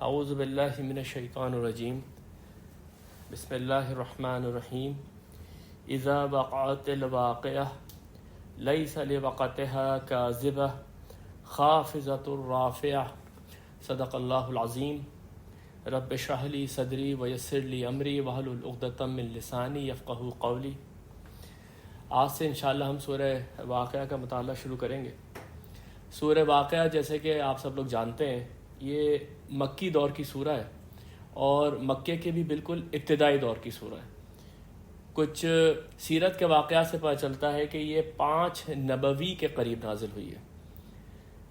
اعوذ باللہ من الشیطان الرجیم بسم اللہ الرحمن الرحیم اذا وقعت الواقعہ لیس لوقعتها کاذبہ خافضۃ رافعہ صدق اللہ العظیم رب اشرح لی صدری ویسر لی امری واحلل عقدۃ من لسانی یفقہوا قولی۔ آج سے انشاءاللہ ہم سورہ واقعہ کا مطالعہ شروع کریں گے۔ سورہ واقعہ جیسے کہ آپ سب لوگ جانتے ہیں یہ مکی دور کی سورہ ہے اور مکے کے بھی بالکل ابتدائی دور کی سورہ ہے۔ کچھ سیرت کے واقعات سے پتہ چلتا ہے کہ یہ 5 نبوی کے قریب نازل ہوئی ہے۔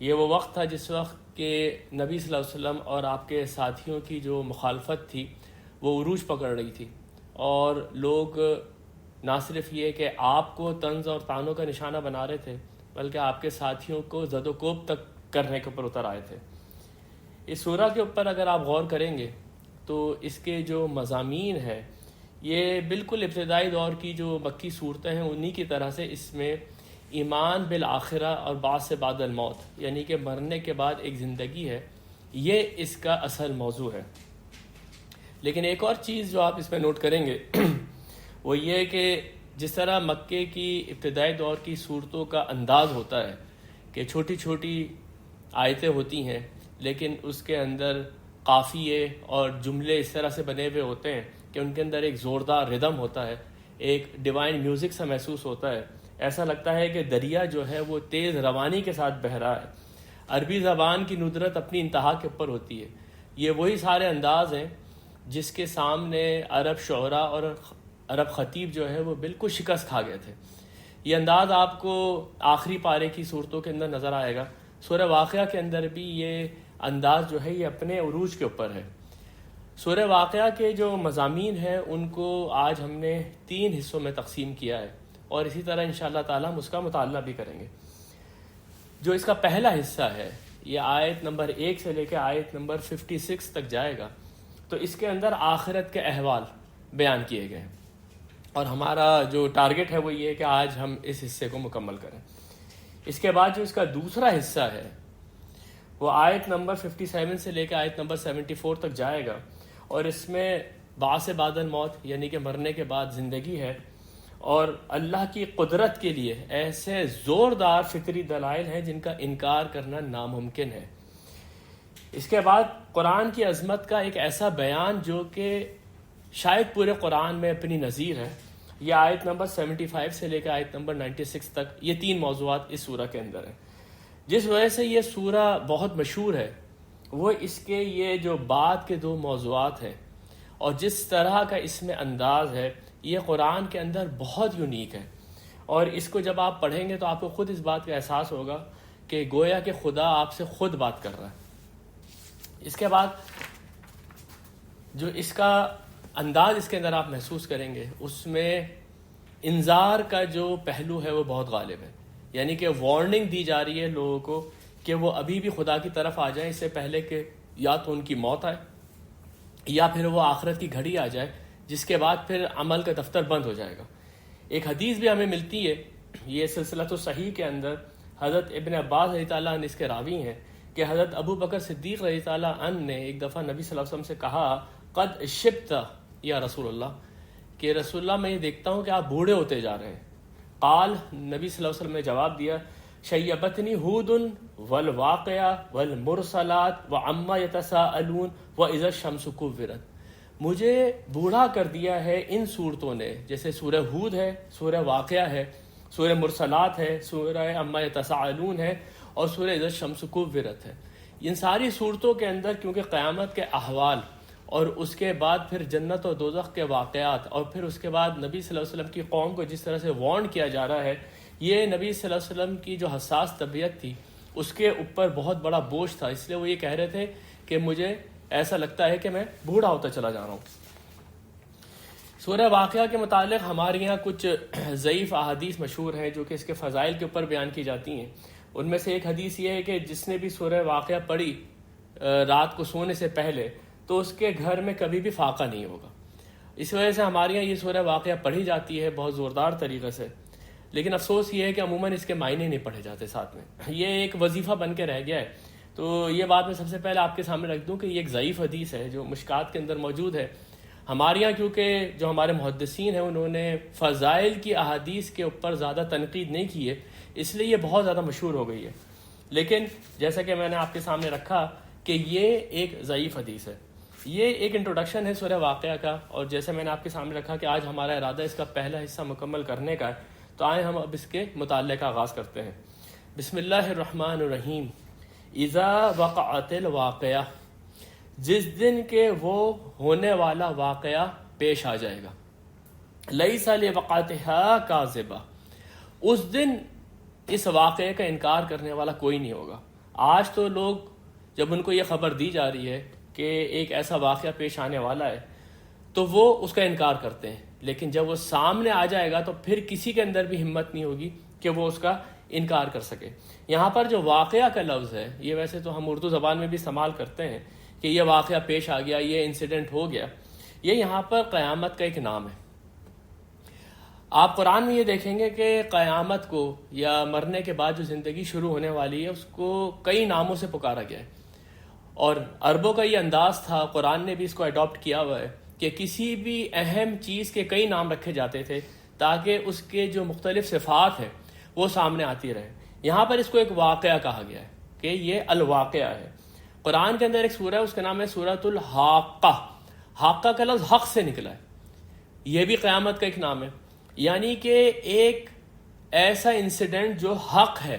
یہ وہ وقت تھا جس وقت کہ نبی صلی اللہ علیہ وسلم اور آپ کے ساتھیوں کی جو مخالفت تھی وہ عروج پکڑ رہی تھی، اور لوگ نہ صرف یہ کہ آپ کو طنز اور طعنوں کا نشانہ بنا رہے تھے بلکہ آپ کے ساتھیوں کو زد و کوب تک کرنے کے اوپر اتر آئے تھے۔ اس سورہ کے اوپر اگر آپ غور کریں گے تو اس کے جو مضامین ہیں یہ بالکل ابتدائی دور کی جو مکی صورتیں ہیں انہی کی طرح سے اس میں ایمان بالآخرہ اور بعث سے بعد الموت، یعنی کہ مرنے کے بعد ایک زندگی ہے، یہ اس کا اصل موضوع ہے۔ لیکن ایک اور چیز جو آپ اس میں نوٹ کریں گے وہ یہ کہ جس طرح مکے کی ابتدائی دور کی صورتوں کا انداز ہوتا ہے کہ چھوٹی چھوٹی آیتیں ہوتی ہیں لیکن اس کے اندر قافیے اور جملے اس طرح سے بنے ہوئے ہوتے ہیں کہ ان کے اندر ایک زوردار ردم ہوتا ہے، ایک ڈیوائن میوزک سا محسوس ہوتا ہے، ایسا لگتا ہے کہ دریا جو ہے وہ تیز روانی کے ساتھ بہہ رہا ہے۔ عربی زبان کی ندرت اپنی انتہا کے اوپر ہوتی ہے۔ یہ وہی سارے انداز ہیں جس کے سامنے عرب شعراء اور عرب خطیب جو ہے وہ بالکل شکست کھا گئے تھے۔ یہ انداز آپ کو آخری پارے کی صورتوں کے اندر نظر آئے گا۔ سورہ واقعہ کے اندر بھی یہ انداز جو ہے یہ اپنے عروج کے اوپر ہے۔ سورہ واقعہ کے جو مضامین ہیں ان کو آج ہم نے 3 حصوں میں تقسیم کیا ہے، اور اسی طرح انشاءاللہ تعالی ہم اس کا مطالعہ بھی کریں گے۔ جو اس کا پہلا حصہ ہے یہ آیت نمبر 1 سے لے کے آیت نمبر 56 تک جائے گا، تو اس کے اندر آخرت کے احوال بیان کیے گئے ہیں، اور ہمارا جو ٹارگٹ ہے وہ یہ ہے کہ آج ہم اس حصے کو مکمل کریں۔ اس کے بعد جو اس کا دوسرا حصہ ہے وہ آیت نمبر 57 سے لے کے آیت نمبر 74 تک جائے گا، اور اس میں بعث بعد الموت یعنی کہ مرنے کے بعد زندگی ہے، اور اللہ کی قدرت کے لیے ایسے زوردار فطری دلائل ہیں جن کا انکار کرنا ناممکن ہے۔ اس کے بعد قرآن کی عظمت کا ایک ایسا بیان جو کہ شاید پورے قرآن میں اپنی نظیر ہے۔ یہ آیت نمبر 75 سے لے کے آیت نمبر 96 تک یہ 3 موضوعات اس سورہ کے اندر ہیں۔ جس وجہ سے یہ سورہ بہت مشہور ہے وہ اس کے یہ جو بعد کے 2 موضوعات ہیں اور جس طرح کا اس میں انداز ہے یہ قرآن کے اندر بہت یونیک ہے، اور اس کو جب آپ پڑھیں گے تو آپ کو خود اس بات کا احساس ہوگا کہ گویا کہ خدا آپ سے خود بات کر رہا ہے۔ اس کے بعد جو اس کا انداز اس کے اندر آپ محسوس کریں گے اس میں انذار کا جو پہلو ہے وہ بہت غالب ہے، یعنی کہ وارننگ دی جا رہی ہے لوگوں کو کہ وہ ابھی بھی خدا کی طرف آ جائیں اس سے پہلے کہ یا تو ان کی موت آئے یا پھر وہ آخرت کی گھڑی آ جائے جس کے بعد پھر عمل کا دفتر بند ہو جائے گا۔ ایک حدیث بھی ہمیں ملتی ہے، یہ سلسلۃ الصحیح کے اندر حضرت ابن عباس رضی اللہ عنہ اس کے راوی ہیں کہ حضرت ابو بکر صدیق رضی اللہ عنہ نے ایک دفعہ نبی صلی اللہ علیہ وسلم سے کہا قد شبت یا رسول اللہ، کہ رسول اللہ میں یہ دیکھتا ہوں کہ آپ بوڑھے ہوتے جا رہے ہیں۔ قال، نبی صلی اللہ علیہ وسلم نے جواب دیا شیبتنی ہود والواقعہ والمرسلات وعما یتساءلون واذا الشمس کورت، مجھے بوڑھا کر دیا ہے ان صورتوں نے، جیسے سورہ ہود ہے، سورہ واقعہ ہے، سورہ مرسلات ہے، سورہ عما یتساءلون ہے، اور سورہ اذا الشمس کورت ہے۔ ان ساری صورتوں کے اندر کیونکہ قیامت کے احوال اور اس کے بعد پھر جنت اور دوزخ کے واقعات اور پھر اس کے بعد نبی صلی اللہ علیہ وسلم کی قوم کو جس طرح سے وارن کیا جا رہا ہے، یہ نبی صلی اللہ علیہ وسلم کی جو حساس طبیعت تھی اس کے اوپر بہت بڑا بوجھ تھا، اس لیے وہ یہ کہہ رہے تھے کہ مجھے ایسا لگتا ہے کہ میں بوڑھا ہوتا چلا جا رہا ہوں۔ سورہ واقعہ کے متعلق ہمارے یہاں کچھ ضعیف احادیث مشہور ہیں جو کہ اس کے فضائل کے اوپر بیان کی جاتی ہیں۔ ان میں سے ایک حدیث یہ ہے کہ جس نے بھی سورہ واقعہ پڑھی رات کو سونے سے پہلے تو اس کے گھر میں کبھی بھی فاقہ نہیں ہوگا۔ اس وجہ سے ہمارے یہاں یہ سورہ واقعہ پڑھی جاتی ہے بہت زوردار طریقے سے، لیکن افسوس یہ ہے کہ عموماً اس کے معنی نہیں پڑھے جاتے ساتھ میں۔ یہ ایک وظیفہ بن کے رہ گیا ہے تو یہ بات میں سب سے پہلے آپ کے سامنے رکھ دوں کہ یہ ایک ضعیف حدیث ہے جو مشکات کے اندر موجود ہے. ہمارے یہاں کیونکہ جو ہمارے محدثین ہیں انہوں نے فضائل کی احادیث کے اوپر زیادہ تنقید نہیں کی ہے، اس لیے یہ بہت زیادہ مشہور ہو گئی ہے. لیکن جیسا کہ میں نے آپ کے سامنے رکھا کہ یہ ایک ضعیف حدیث ہے. یہ ایک انٹروڈکشن ہے سورہ واقعہ کا، اور جیسے میں نے آپ کے سامنے رکھا کہ آج ہمارا ارادہ اس کا پہلا حصہ مکمل کرنے کا ہے، تو آئیں ہم اب اس کے مطالعے کا آغاز کرتے ہیں. بسم اللہ الرحمن الرحیم. اذا وقعت الواقعہ، جس دن کے وہ ہونے والا واقعہ پیش آ جائے گا. لیس لوقعتھا کاذبہ، اس دن اس واقعے کا انکار کرنے والا کوئی نہیں ہوگا. آج تو لوگ جب ان کو یہ خبر دی جا رہی ہے کہ ایک ایسا واقعہ پیش آنے والا ہے تو وہ اس کا انکار کرتے ہیں، لیکن جب وہ سامنے آ جائے گا تو پھر کسی کے اندر بھی ہمت نہیں ہوگی کہ وہ اس کا انکار کر سکے. یہاں پر جو واقعہ کا لفظ ہے یہ ویسے تو ہم اردو زبان میں بھی استعمال کرتے ہیں کہ یہ واقعہ پیش آ گیا، یہ انسیڈنٹ ہو گیا. یہ یہاں پر قیامت کا ایک نام ہے. آپ قرآن میں یہ دیکھیں گے کہ قیامت کو یا مرنے کے بعد جو زندگی شروع ہونے والی ہے اس کو کئی ناموں سے پکارا گیا ہے، اور عربوں کا یہ انداز تھا، قرآن نے بھی اس کو اڈاپٹ کیا ہوا ہے کہ کسی بھی اہم چیز کے کئی نام رکھے جاتے تھے تاکہ اس کے جو مختلف صفات ہیں وہ سامنے آتی رہے. یہاں پر اس کو ایک واقعہ کہا گیا ہے کہ یہ الواقعہ ہے. قرآن کے اندر ایک سورہ ہے، اس کا نام ہے سورۃ الحاقہ. حاقہ کا لفظ حق سے نکلا ہے. یہ بھی قیامت کا ایک نام ہے، یعنی کہ ایک ایسا انسیڈنٹ جو حق ہے،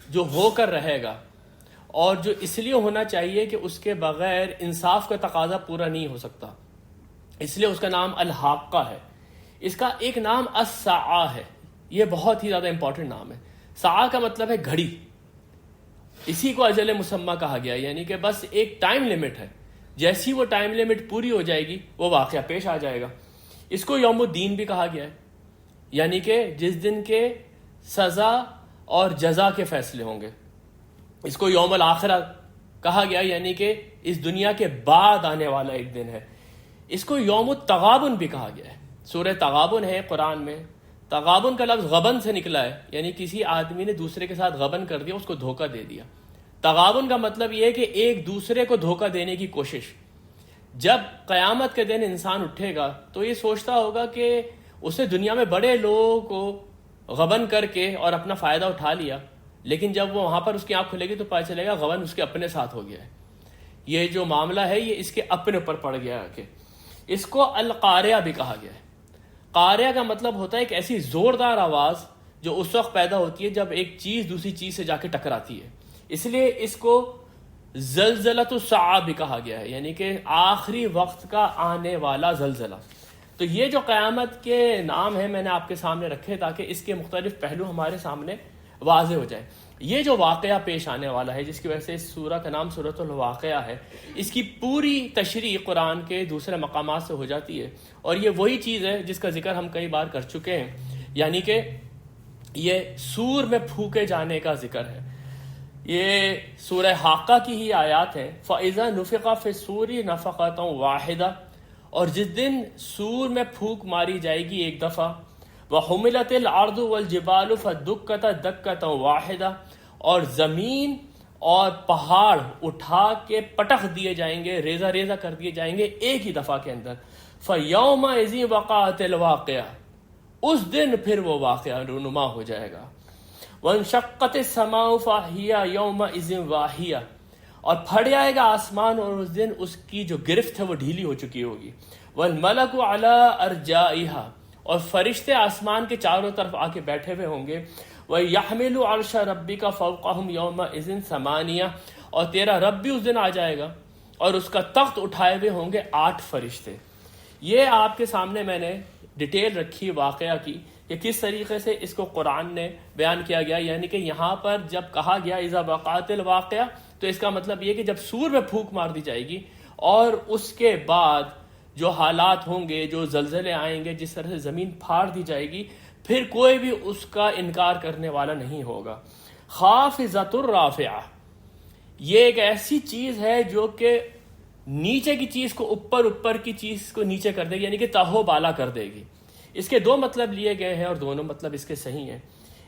جو ہو کر رہے گا، اور جو اس لیے ہونا چاہیے کہ اس کے بغیر انصاف کا تقاضا پورا نہیں ہو سکتا، اس لیے اس کا نام الحاقہ ہے. اس کا ایک نام الساعہ ہے. یہ بہت ہی زیادہ امپورٹنٹ نام ہے. ساعہ کا مطلب ہے گھڑی. اسی کو اجل مسمى کہا گیا، یعنی کہ بس ایک ٹائم لیمٹ ہے، جیسی وہ ٹائم لیمٹ پوری ہو جائے گی وہ واقعہ پیش آ جائے گا. اس کو یوم الدین بھی کہا گیا ہے، یعنی کہ جس دن کے سزا اور جزا کے فیصلے ہوں گے. اس کو یوم الآخرہ کہا گیا، یعنی کہ اس دنیا کے بعد آنے والا ایک دن ہے. اس کو یوم التغابن بھی کہا گیا ہے. سورہ تغابن ہے قرآن میں. تغابن کا لفظ غبن سے نکلا ہے، یعنی کسی آدمی نے دوسرے کے ساتھ غبن کر دیا، اس کو دھوکہ دے دیا. تغابن کا مطلب یہ ہے کہ ایک دوسرے کو دھوکہ دینے کی کوشش. جب قیامت کے دن انسان اٹھے گا تو یہ سوچتا ہوگا کہ اسے دنیا میں بڑے لوگوں کو غبن کر کے اور اپنا فائدہ اٹھا لیا، لیکن جب وہ وہاں پر اس کی آنکھ کھلے گی تو پتہ چلے گا غبن اس کے اپنے ساتھ ہو گیا ہے. یہ جو معاملہ ہے یہ اس کے اپنے اوپر پڑ گیا ہے. کہ اس کو القاریہ بھی کہا گیا ہے. قاریہ کا مطلب ہوتا ہے ایک ایسی زوردار آواز جو اس وقت پیدا ہوتی ہے جب ایک چیز دوسری چیز سے جا کے ٹکراتی ہے. اس لیے اس کو زلزلۃ الساعہ بھی کہا گیا ہے، یعنی کہ آخری وقت کا آنے والا زلزلہ. تو یہ جو قیامت کے نام ہیں میں نے آپ کے سامنے رکھے تاکہ اس کے مختلف پہلو ہمارے سامنے واضح ہو جائے. یہ جو واقعہ پیش آنے والا ہے جس کی وجہ سے اس سورہ کا نام سورۃ الواقعہ ہے، اس کی پوری تشریح قرآن کے دوسرے مقامات سے ہو جاتی ہے، اور یہ وہی چیز ہے جس کا ذکر ہم کئی بار کر چکے ہیں، یعنی کہ یہ سور میں پھونکے جانے کا ذکر ہے. یہ سورہ حاقہ کی ہی آیات ہیں. فَإِذَا نُفِخَ فِي الصُّورِ نَفْخَةٌ وَاحِدَةٌ، اور جس دن سور میں پھونک ماری جائے گی ایک دفعہ. وَحُمِلَتِ الْأَرْضُ وَالْجِبَالُ فَدُكَّتَ دَكَّةً وَاحِدَةً، اور زمین اور پہاڑ اٹھا کے پٹخ دیے جائیں گے، ریزہ ریزہ کر دیے جائیں گے ایک ہی دفعہ کے اندر. فَيَوْمَئِذٍ وَقَعَتِ الْوَاقِعَةُ، اس دن پھر وہ واقعہ رونما ہو جائے گا. وَانشَقَّتِ السَّمَاءُ فَهِيَ يَوْمَئِذٍ وَاهِيَةٌ، اور پھٹ جائے گا آسمان اور اس دن اس کی جو گرفت ہے وہ ڈھیلی ہو چکی ہوگی. وَالْمَلَكُ عَلَىٰ أَرْجَائِهَا، اور فرشتے آسمان کے چاروں طرف آ کے بیٹھے ہوئے ہوں گے. وَيَحْمِلُ عَرْشَ رَبِّكَ فَوْقَهُمْ يَوْمَئِذٍ ثَمَانِيَةٌ، اور تیرا رب بھی اس دن آ جائے گا اور اس کا تخت اٹھائے ہوئے ہوں گے 8 فرشتے. یہ آپ کے سامنے میں نے ڈیٹیل رکھی واقعہ کی کہ کس طریقے سے اس کو قرآن نے بیان کیا گیا. یعنی کہ یہاں پر جب کہا گیا اذا وقعت الواقعہ، تو اس کا مطلب یہ کہ جب سور میں پھونک مار دی جائے گی اور اس کے بعد جو حالات ہوں گے، جو زلزلے آئیں گے، جس طرح سے زمین پھاڑ دی جائے گی، پھر کوئی بھی اس کا انکار کرنے والا نہیں ہوگا. خافضۃ الرافعہ، یہ ایک ایسی چیز ہے جو کہ نیچے کی چیز کو اوپر، اوپر کی چیز کو نیچے کر دے گی، یعنی کہ تہو بالا کر دے گی. اس کے 2 مطلب لیے گئے ہیں اور دونوں مطلب اس کے صحیح ہیں.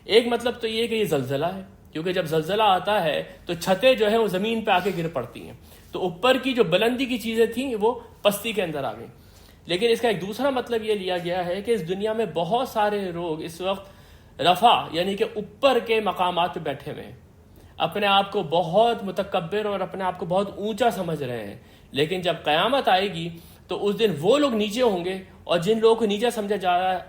ایک مطلب تو یہ کہ یہ زلزلہ ہے، کیونکہ جب زلزلہ آتا ہے تو چھتیں جو ہیں وہ زمین پہ آ کے گر پڑتی ہیں، تو اوپر کی جو بلندی کی چیزیں تھیں وہ پستی کے اندر آ گئیں۔ لیکن اس کا ایک دوسرا مطلب یہ لیا گیا ہے کہ اس دنیا میں بہت سارے لوگ اس وقت رفع یعنی کہ اوپر کے مقامات پہ بیٹھے ہوئے ہیں، اپنے آپ کو بہت متکبر اور اپنے آپ کو بہت اونچا سمجھ رہے ہیں، لیکن جب قیامت آئے گی تو اس دن وہ لوگ نیچے ہوں گے اور جن لوگوں کو نیچے سمجھا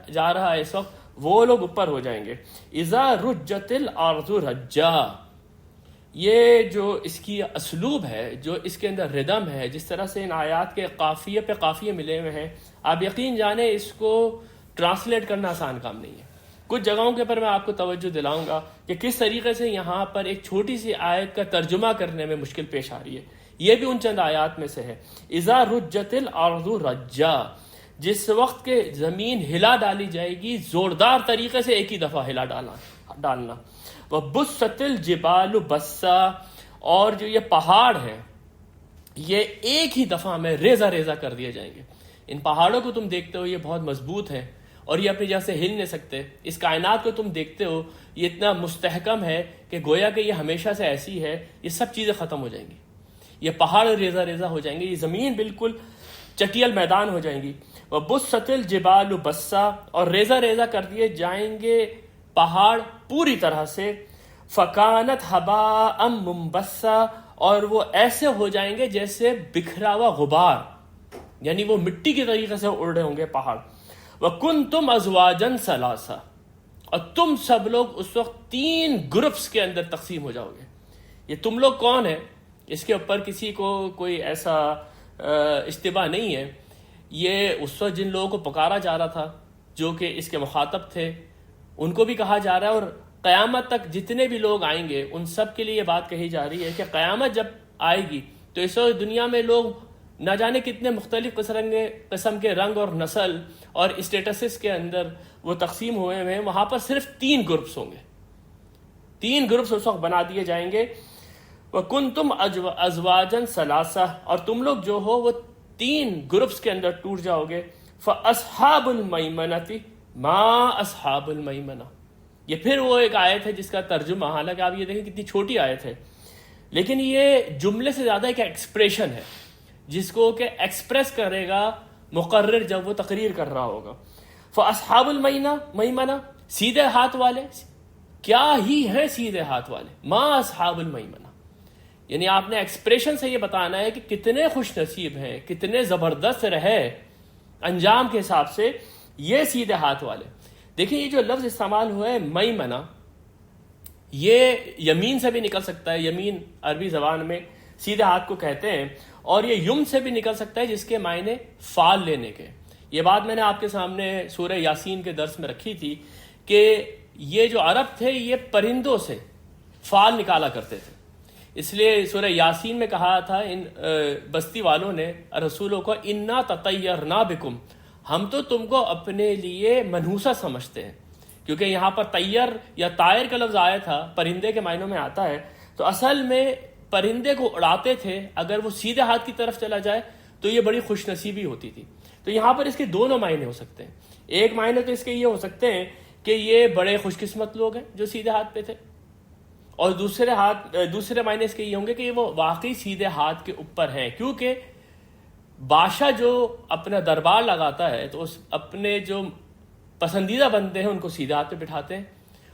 جا رہا ہے اس وقت وہ لوگ اوپر ہو جائیں گے۔ اذا رجت الارض رجا، یہ جو اس کی اسلوب ہے، جو اس کے اندر ردم ہے، جس طرح سے ان آیات کے قافیے پہ قافیے ملے ہوئے ہیں، آپ یقین جانیں اس کو ٹرانسلیٹ کرنا آسان کام نہیں ہے۔ کچھ جگہوں کے پر میں آپ کو توجہ دلاؤں گا کہ کس طریقے سے یہاں پر ایک چھوٹی سی آیت کا ترجمہ کرنے میں مشکل پیش آ رہی ہے۔ یہ بھی ان چند آیات میں سے ہے۔ اذا رجت الارض رجا، جس وقت کے زمین ہلا ڈالی جائے گی زوردار طریقے سے، ایک ہی دفعہ ہلا ڈالنا۔ وَبُسَّتِ الْجِبَالُ بَسًّا، اور جو یہ پہاڑ ہیں یہ ایک ہی دفعہ میں ریزہ ریزہ کر دیے جائیں گے۔ ان پہاڑوں کو تم دیکھتے ہو، یہ بہت مضبوط ہیں اور یہ اپنی جگہ سے ہل نہیں سکتے۔ اس کائنات کو تم دیکھتے ہو، یہ اتنا مستحکم ہے کہ گویا کہ یہ ہمیشہ سے ایسی ہے، یہ سب چیزیں ختم ہو جائیں گی، یہ پہاڑ ریزہ ریزہ ہو جائیں گے، یہ زمین بالکل چٹیل میدان ہو جائیں گی۔ وَبُسَّتِ الْجِبَالُ بَسًّا، اور ریزہ ریزہ کر دیے جائیں گے پہاڑ پوری طرح سے۔ فَكَانَتْ هَبَاءً مُنبَثًّا، اور وہ ایسے ہو جائیں گے جیسے بکھرا ہوا غبار، یعنی وہ مٹی کی طریقے سے اڑ رہے ہوں گے پہاڑ۔ وَكُنْتُمْ أَزْوَاجًا ثَلَاثًا، اور تم سب لوگ اس وقت 3 گروپس کے اندر تقسیم ہو جاؤ گے۔ یہ تم لوگ کون ہیں؟ اس کے اوپر کسی کو کوئی ایسا اشتباہ نہیں ہے۔ یہ اس وقت جن لوگوں کو پکارا جا رہا تھا، جو کہ اس کے مخاطب تھے، ان کو بھی کہا جا رہا ہے، اور قیامت تک جتنے بھی لوگ آئیں گے ان سب کے لیے یہ بات کہی جا رہی ہے کہ قیامت جب آئے گی تو اس وقت دنیا میں لوگ نہ جانے کتنے مختلف قسم کے رنگ اور نسل اور اسٹیٹسز کے اندر وہ تقسیم ہوئے ہیں، وہاں پر صرف 3 گروپس ہوں گے، 3 گروپس اس وقت بنا دیے جائیں گے۔ وَكُنْتُمْ أَزْوَاجًا ثَلَاثًا، اور تم لوگ جو ہو وہ 3 گروپس کے اندر ٹوٹ جاؤ گے۔ فَأَصْحَابُ الْمَيْمَنَةِ مَا أَصْحَابُ الْمَيْمَنَةِ، یہ پھر وہ ایک آیت ہے جس کا ترجمہ، حالانکہ آپ یہ دیکھیں کتنی چھوٹی آیت ہے، لیکن یہ جملے سے زیادہ ایک ایکسپریشن ہے جس کو کہ ایکسپریس کرے گا مقرر جب وہ تقریر کر رہا ہوگا۔ فَأَصْحَابُ الْمَيْمَنَةِ، سیدھے ہاتھ والے، کیا ہی ہیں سیدھے ہاتھ والے، ما اصحاب المیمنہ، یعنی آپ نے ایکسپریشن سے یہ بتانا ہے کہ کتنے خوش نصیب ہیں، کتنے زبردست رہے انجام کے حساب سے یہ سیدھے ہاتھ والے۔ دیکھیں یہ جو لفظ استعمال ہوا ہے میمنہ، یہ یمین سے بھی نکل سکتا ہے، یمین عربی زبان میں سیدھے ہاتھ کو کہتے ہیں، اور یہ یم سے بھی نکل سکتا ہے جس کے معنی فال لینے کے۔ یہ بات میں نے آپ کے سامنے سورہ یاسین کے درس میں رکھی تھی کہ یہ جو عرب تھے یہ پرندوں سے فال نکالا کرتے تھے، اس لیے سورہ یاسین میں کہا تھا ان بستی والوں نے رسولوں کو انا تطیرنا بکم، ہم تو تم کو اپنے لیے منحوسہ سمجھتے ہیں، کیونکہ یہاں پر طیر یا طائر کا لفظ آیا تھا، پرندے کے معنوں میں آتا ہے، تو اصل میں پرندے کو اڑاتے تھے، اگر وہ سیدھے ہاتھ کی طرف چلا جائے تو یہ بڑی خوش نصیبی ہوتی تھی۔ تو یہاں پر اس کے دونوں معنی ہو سکتے ہیں، ایک معنی تو اس کے یہ ہو سکتے ہیں کہ یہ بڑے خوش قسمت لوگ ہیں جو سیدھے ہاتھ پہ تھے، اور دوسرے معنی اس کے یہ ہوں گے کہ وہ واقعی سیدھے ہاتھ کے اوپر ہیں، کیونکہ بادشاہ جو اپنا دربار لگاتا ہے تو اپنے جو پسندیدہ بندے ہیں ان کو سیدھے ہاتھ پہ بٹھاتے ہیں،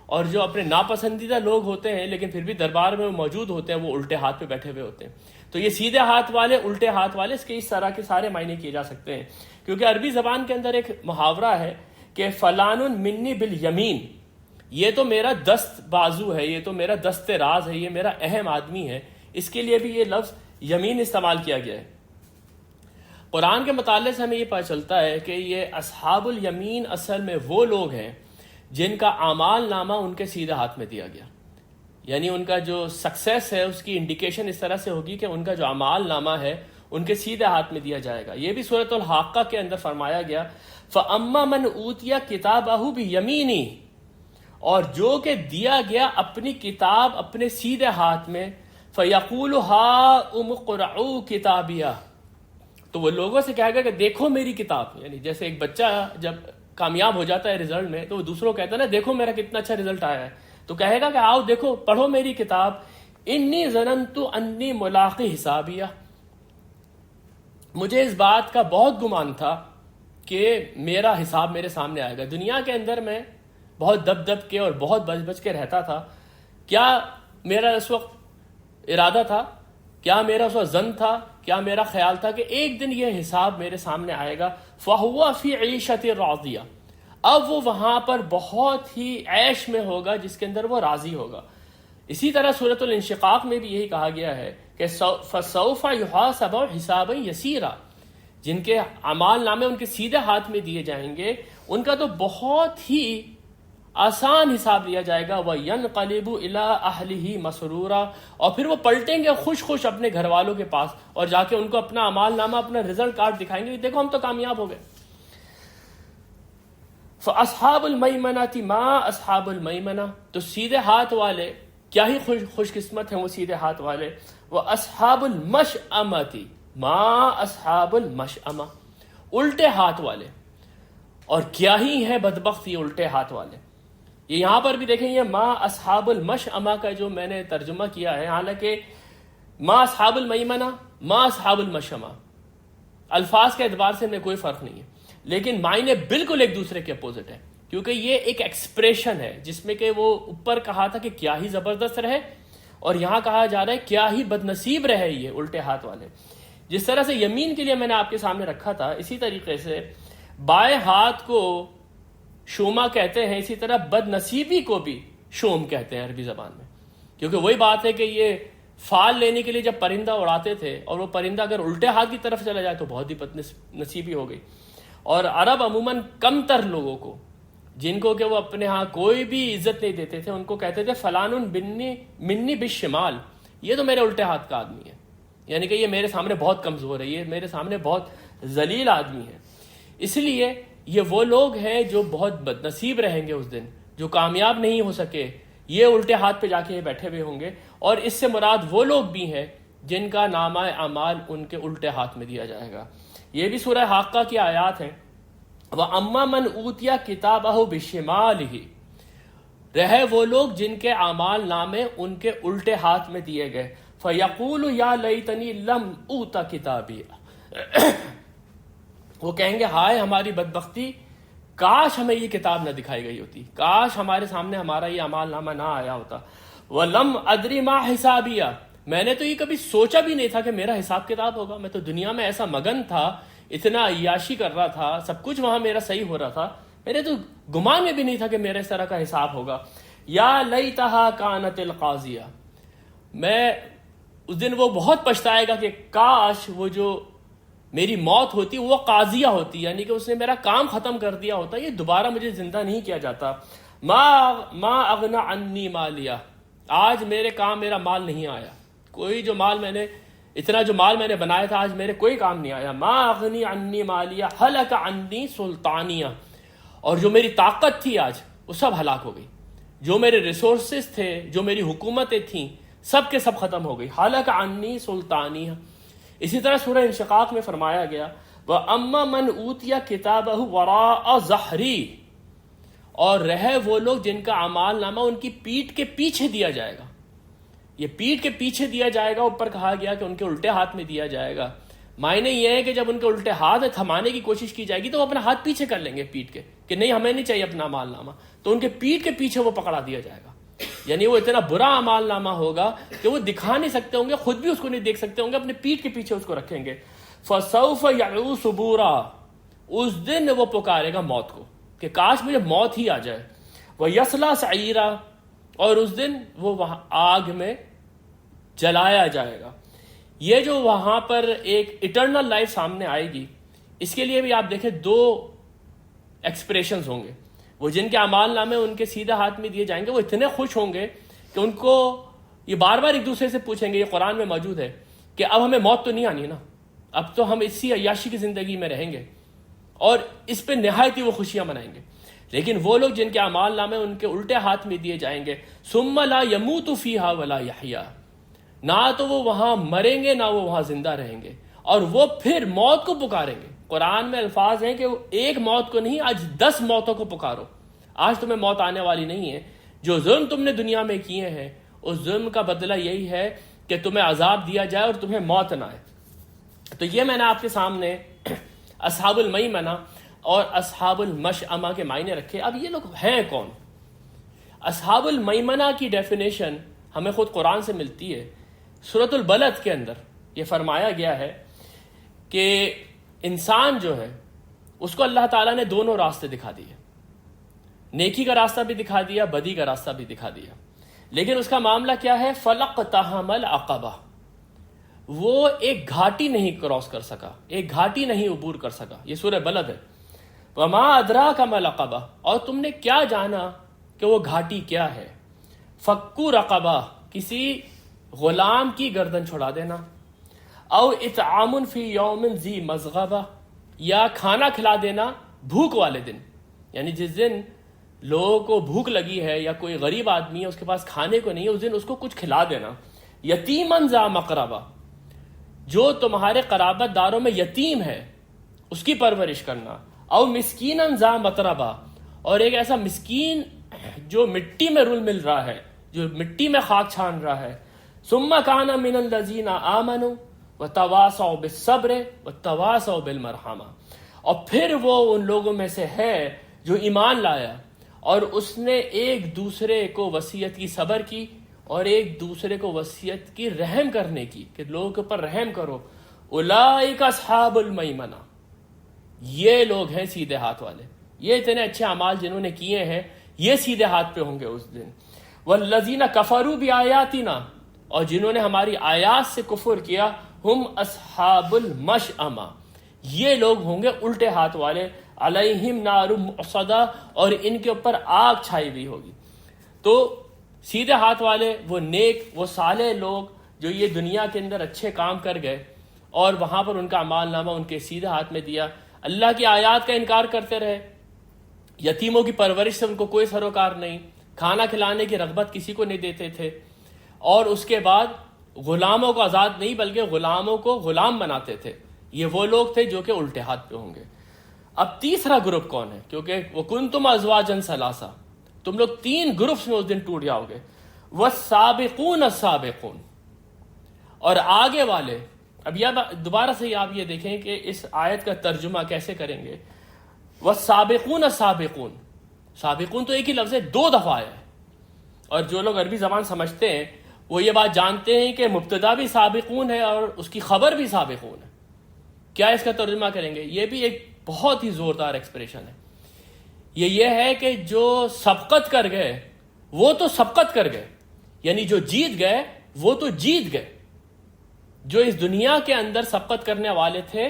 اور جو اپنے ناپسندیدہ لوگ ہوتے ہیں لیکن پھر بھی دربار میں موجود ہوتے ہیں وہ الٹے ہاتھ پہ بیٹھے ہوئے ہوتے ہیں۔ تو یہ سیدھے ہاتھ والے، الٹے ہاتھ والے، اس کے اس طرح کے سارے معنی کیے جا سکتے ہیں، کیونکہ عربی زبان کے اندر ایک محاورہ ہے کہ فلان منی بالیمین، یہ تو میرا دست بازو ہے، یہ تو میرا دست راز ہے، یہ میرا اہم آدمی ہے، اس کے لیے بھی یہ لفظ یمین استعمال کیا گیا ہے۔ قرآن کے مطالعے سے ہمیں یہ پتہ چلتا ہے کہ یہ اصحاب الیمین اصل میں وہ لوگ ہیں جن کا اعمال نامہ ان کے سیدھے ہاتھ میں دیا گیا، یعنی ان کا جو سکسیس ہے اس کی انڈیکیشن اس طرح سے ہوگی کہ ان کا جو اعمال نامہ ہے ان کے سیدھے ہاتھ میں دیا جائے گا۔ یہ بھی سورۃ الحاقہ کے اندر فرمایا گیا فَأَمَّا مَنْ أُوتِيَ كِتَابَهُ بِيَمِينِهِ، اور جو کہ دیا گیا اپنی کتاب اپنے سیدھے ہاتھ میں، فَيَقُولُ هَاؤُمُ اقْرَءُوا كِتَابِيَهْ، تو وہ لوگوں سے کہے گا کہ دیکھو میری کتاب، یعنی جیسے ایک بچہ جب کامیاب ہو جاتا ہے رزلٹ میں تو وہ دوسروں کو کہتا ہے نا دیکھو میرا کتنا اچھا رزلٹ آیا ہے، تو کہے گا کہ آؤ دیکھو پڑھو میری کتاب، انی ظننت انی ملاقی حسابیہ، مجھے اس بات کا بہت گمان تھا کہ میرا حساب میرے سامنے آئے گا. دنیا کے اندر میں بہت دب کے اور بہت بچ بچ کے رہتا تھا. کیا میرا اس وقت ارادہ تھا، کیا میرا اس وقت ظن تھا، کیا میرا خیال تھا کہ ایک دن یہ حساب میرے سامنے آئے گا. فَهُوَ فِي عِيشَةٍ رَاضِيَةٍ، اب وہ وہاں پر بہت ہی عیش میں ہوگا جس کے اندر وہ راضی ہوگا. اسی طرح سورۃ الانشقاق میں بھی یہی کہا گیا ہے کہ فَسَوْفَ يُحَاسَبُ حِسَابًا يَسِيرًا، جن کے اعمال نامے ان کے سیدھے ہاتھ میں دیے جائیں گے ان کا تو بہت ہی آسان حساب لیا جائے گا. وَيَنْقَلِبُ إِلَىٰ أَهْلِهِ مَسْرُورًا، اور پھر وہ پلٹیں گے خوش خوش اپنے گھر والوں کے پاس اور جا کے ان کو اپنا اعمال نامہ، اپنا رزلٹ کارڈ دکھائیں گے، دیکھو ہم تو کامیاب ہو گئے. فَأَصْحَابُ الْمَيْمَنَةِ مَا أَصْحَابُ الْمَيْمَنَةِ، تو سیدھے ہاتھ والے کیا ہی خوش قسمت ہیں وہ سیدھے ہاتھ والے. وَأَصْحَابُ الْمَشْأَمَةِ مَا أَصْحَابُ الْمَشْأَمَةِ، الٹے ہاتھ والے، اور کیا ہی ہے بدبخت یہ الٹے ہاتھ والے. یہ یہاں پر بھی دیکھیں، یہ ما اصحاب المشأمہ کا جو میں نے ترجمہ کیا ہے، حالانکہ ما اصحاب المیمنہ، ما اصحاب المشأمہ، الفاظ کے اعتبار سے میں کوئی فرق نہیں ہے، لیکن معنی بالکل ایک دوسرے کے اپوزٹ ہے، کیونکہ یہ ایک ایکسپریشن ہے جس میں کہ وہ اوپر کہا تھا کہ کیا ہی زبردست رہے، اور یہاں کہا جا رہا ہے کیا ہی بد نصیب رہے یہ الٹے ہاتھ والے. جس طرح سے یمین کے لیے میں نے آپ کے سامنے رکھا تھا، اسی طریقے سے بائیں ہاتھ کو شوما کہتے ہیں، اسی طرح بد نصیبی کو بھی شوم کہتے ہیں عربی زبان میں، کیونکہ وہی بات ہے کہ یہ فال لینے کے لیے جب پرندہ اڑاتے تھے اور وہ پرندہ اگر الٹے ہاتھ کی طرف چلا جائے تو بہت ہی بد نصیبی ہو گئی. اور عرب عموماً کم تر لوگوں کو، جن کو کہ وہ اپنے ہاں کوئی بھی عزت نہیں دیتے تھے، ان کو کہتے تھے فلان منی بالشمال، یہ تو میرے الٹے ہاتھ کا آدمی ہے، یعنی کہ یہ میرے سامنے بہت کمزور ہے، یہ میرے سامنے بہت ذلیل آدمی ہے. اس لیے یہ وہ لوگ ہیں جو بہت بد نصیب رہیں گے اس دن، جو کامیاب نہیں ہو سکے، یہ الٹے ہاتھ پہ جا کے بیٹھے ہوئے ہوں گے. اور اس سے مراد وہ لوگ بھی ہیں جن کا نامہ اعمال ان کے الٹے ہاتھ میں دیا جائے گا. یہ بھی سورہ حاقہ کی آیات ہیں. وَأَمَّا مَنْ أُوتِيَ كِتَابَهُ بِشِمَالِهِ، رہے وہ لوگ جن کے اعمال نامے ان کے الٹے ہاتھ میں دیے گئے. فَيَقُولُ يَا لَيْتَنِي لَمْ أُوتَ كِتَابِيَهْ، وہ کہیں گے ہائے ہماری بدبختی، کاش ہمیں یہ کتاب نہ دکھائی گئی ہوتی، کاش ہمارے سامنے ہمارا یہ اعمال نامہ نہ آیا ہوتا. وَلَمْ أَدْرِ مَا حِسَابِيَهْ، میں نے تو یہ کبھی سوچا بھی نہیں تھا کہ میرا حساب کتاب ہوگا. میں تو دنیا میں ایسا مگن تھا، اتنا عیاشی کر رہا تھا، سب کچھ وہاں میرا صحیح ہو رہا تھا، میں نے تو گمان میں بھی نہیں تھا کہ میرے اس طرح کا حساب ہوگا. یا لیتہا کانت القاضیہ، میں اس دن وہ بہت پچھتائے گا کہ کاش وہ جو میری موت ہوتی وہ قاضیہ ہوتی، یعنی کہ اس نے میرا کام ختم کر دیا ہوتا، یہ دوبارہ مجھے زندہ نہیں کیا جاتا. ما اغنا عنی مالیہ، آج میرے کام میرا مال نہیں آیا، کوئی جو مال میں نے اتنا جو مال میں نے بنایا تھا آج میرے کوئی کام نہیں آیا. ما اغنی عنی مالیہ ہلک عنی سلطانیہ، اور جو میری طاقت تھی آج وہ سب ہلاک ہو گئی، جو میرے ریسورسز تھے، جو میری حکومتیں تھیں، سب کے سب ختم ہو گئی. ہلک عنی سلطانیہ. اسی طرح سورہ انشقاق میں فرمایا گیا وَأَمَّا مَنْ أُوتِيَ كِتَابَهُ وَرَاءَ ظَهْرِهِ، اور رہے وہ لوگ جن کا اعمال نامہ ان کی پیٹھ کے پیچھے دیا جائے گا. یہ پیٹھ کے پیچھے دیا جائے گا، اوپر کہا گیا کہ ان کے الٹے ہاتھ میں دیا جائے گا. معنی یہ ہے کہ جب ان کے الٹے ہاتھ تھمانے کی کوشش کی جائے گی تو وہ اپنا ہاتھ پیچھے کر لیں گے پیٹھ کے کہ نہیں ہمیں نہیں چاہیے اپنا اعمال نامہ، تو ان کے پیٹھ کے پیچھے وہ پکڑا دیا جائے گا. یعنی وہ اتنا برا اعمال نامہ ہوگا کہ وہ دکھا نہیں سکتے ہوں گے، خود بھی اس کو نہیں دیکھ سکتے ہوں گے، اپنے پیٹھ کے پیچھے اس کو رکھیں گے. فَسَوْفَ يَدْعُو ثُبُورًا، اس دن وہ پکارے گا موت کو کہ کاش مجھے موت ہی آ جائے. وَيَصْلَىٰ سَعِيرًا، اور اس دن وہ وہاں آگ میں جلایا جائے گا. یہ جو وہاں پر ایک اٹرنل لائف سامنے آئے گی، اس کے لیے بھی آپ دیکھیں دو ایکسپریشنز ہوں گے. وہ جن کے اعمال نامے ان کے سیدھے ہاتھ میں دیے جائیں گے وہ اتنے خوش ہوں گے کہ ان کو یہ بار بار ایک دوسرے سے پوچھیں گے، یہ قرآن میں موجود ہے کہ اب ہمیں موت تو نہیں آنی نا، اب تو ہم اسی عیاشی کی زندگی میں رہیں گے، اور اس پہ نہایت ہی وہ خوشیاں منائیں گے. لیکن وہ لوگ جن کے اعمال نامے ان کے الٹے ہاتھ میں دیے جائیں گے ثم لا يموت فیہا ولا یحیا، نہ تو وہ وہاں مریں گے نہ وہ وہاں زندہ رہیں گے، اور وہ پھر موت کو پکاریں گے. قرآن میں الفاظ ہیں کہ وہ ایک موت کو نہیں، آج 10 موتوں کو پکارو. آج تمہیں موت آنے والی نہیں ہے، جو ظلم تم نے دنیا میں کیے ہیں اس ظلم کا بدلہ یہی ہے کہ تمہیں عذاب دیا جائے اور تمہیں موت نہ آئے. تو یہ میں نے آپ کے سامنے اصحاب المیمنہ اور اصحاب المشأمہ کے معنی رکھے. اب یہ لوگ ہیں کون؟ اصحاب المیمنہ کی ڈیفینیشن ہمیں خود قرآن سے ملتی ہے. سورۃ البلد کے اندر یہ فرمایا گیا ہے کہ انسان جو ہے اس کو اللہ تعالیٰ نے دونوں راستے دکھا دیے. نیکی کا راستہ بھی دکھا دیا, بدی کا راستہ بھی دکھا دیا. لیکن اس کا معاملہ کیا ہے؟ فلقتحم العقبہ, وہ ایک گھاٹی نہیں کراس کر سکا, ایک گھاٹی نہیں عبور کر سکا. یہ سورہ بلد ہے. وما ادراک ما العقبہ, اور تم نے کیا جانا کہ وہ گھاٹی کیا ہے؟ فکو رقبہ, کسی غلام کی گردن چھڑا دینا. او اطعام فی یوم ذی مزغبہ, یا کھانا کھلا دینا بھوک والے دن, یعنی جس دن لوگوں کو بھوک لگی ہے یا کوئی غریب آدمی ہے اس کے پاس کھانے کو نہیں ہے, اس دن اس کو کچھ کھلا دینا. یتیما ذا مقربہ, جو تمہارے قرابت داروں میں یتیم ہے اس کی پرورش کرنا. او مسکینا ذا متربہ, اور ایک ایسا مسکین جو مٹی میں رل مل رہا ہے, جو مٹی میں خاک چھان رہا ہے. ثم کان من الذین آمنوا وتواصوا بالصبر وتواصوا بالمرحمہ, اور پھر وہ ان لوگوں میں سے ہے جو ایمان لایا اور اس نے ایک دوسرے کو وصیت کی صبر کی اور ایک دوسرے کو وصیت کی رحم کرنے کی کہ لوگوں کے اوپر رحم کرو. اولئک اصحاب المیمنہ, یہ لوگ ہیں سیدھے ہاتھ والے. یہ اتنے اچھے اعمال جنہوں نے کیے ہیں یہ سیدھے ہاتھ پہ ہوں گے اس دن. والذین کفروا بآیاتنا, اور جنہوں نے ہماری آیات سے کفر کیا, ہم اصحاب المشأمہ, یہ لوگ ہوں گے الٹے ہاتھ والے. علیہم نار مؤصدہ, اور ان کے اوپر آگ چھائی ہوئی ہوگی. تو سیدھے ہاتھ والے وہ نیک, وہ صالح لوگ جو یہ دنیا کے اندر اچھے کام کر گئے اور وہاں پر ان کا اعمال نامہ ان کے سیدھے ہاتھ میں دیا, اللہ کی آیات کا انکار کرتے رہے, یتیموں کی پرورش سے ان کو کوئی سروکار نہیں, کھانا کھلانے کی رغبت کسی کو نہیں دیتے تھے, اور اس کے بعد غلاموں کو آزاد نہیں بلکہ غلاموں کو غلام بناتے تھے. یہ وہ لوگ تھے جو کہ الٹے ہاتھ پہ ہوں گے. اب تیسرا گروپ کون ہے؟ کیونکہ وَكُنْتُمْ أَزْوَاجًا ثَلَاثًا, تم لوگ 3 گروپس میں اس دن ٹوٹ جاؤ گے. وَالسَّابِقُونَ السَّابِقُونَ, اور آگے والے. اب دوبارہ سے آپ یہ دیکھیں کہ اس آیت کا ترجمہ کیسے کریں گے. وَالسَّابِقُونَ السَّابِقُونَ, سابقون تو ایک ہی لفظ ہے, 2 دفعہ آیا ہے. اور جو لوگ عربی زبان سمجھتے ہیں وہ یہ بات جانتے ہیں کہ مبتدا بھی سابقون ہے اور اس کی خبر بھی سابقون ہے. کیا اس کا ترجمہ کریں گے؟ یہ بھی ایک بہت ہی زوردار ایکسپریشن ہے. یہ ہے کہ جو سبقت کر گئے وہ تو سبقت کر گئے, یعنی جو جیت گئے وہ تو جیت گئے. جو اس دنیا کے اندر سبقت کرنے والے تھے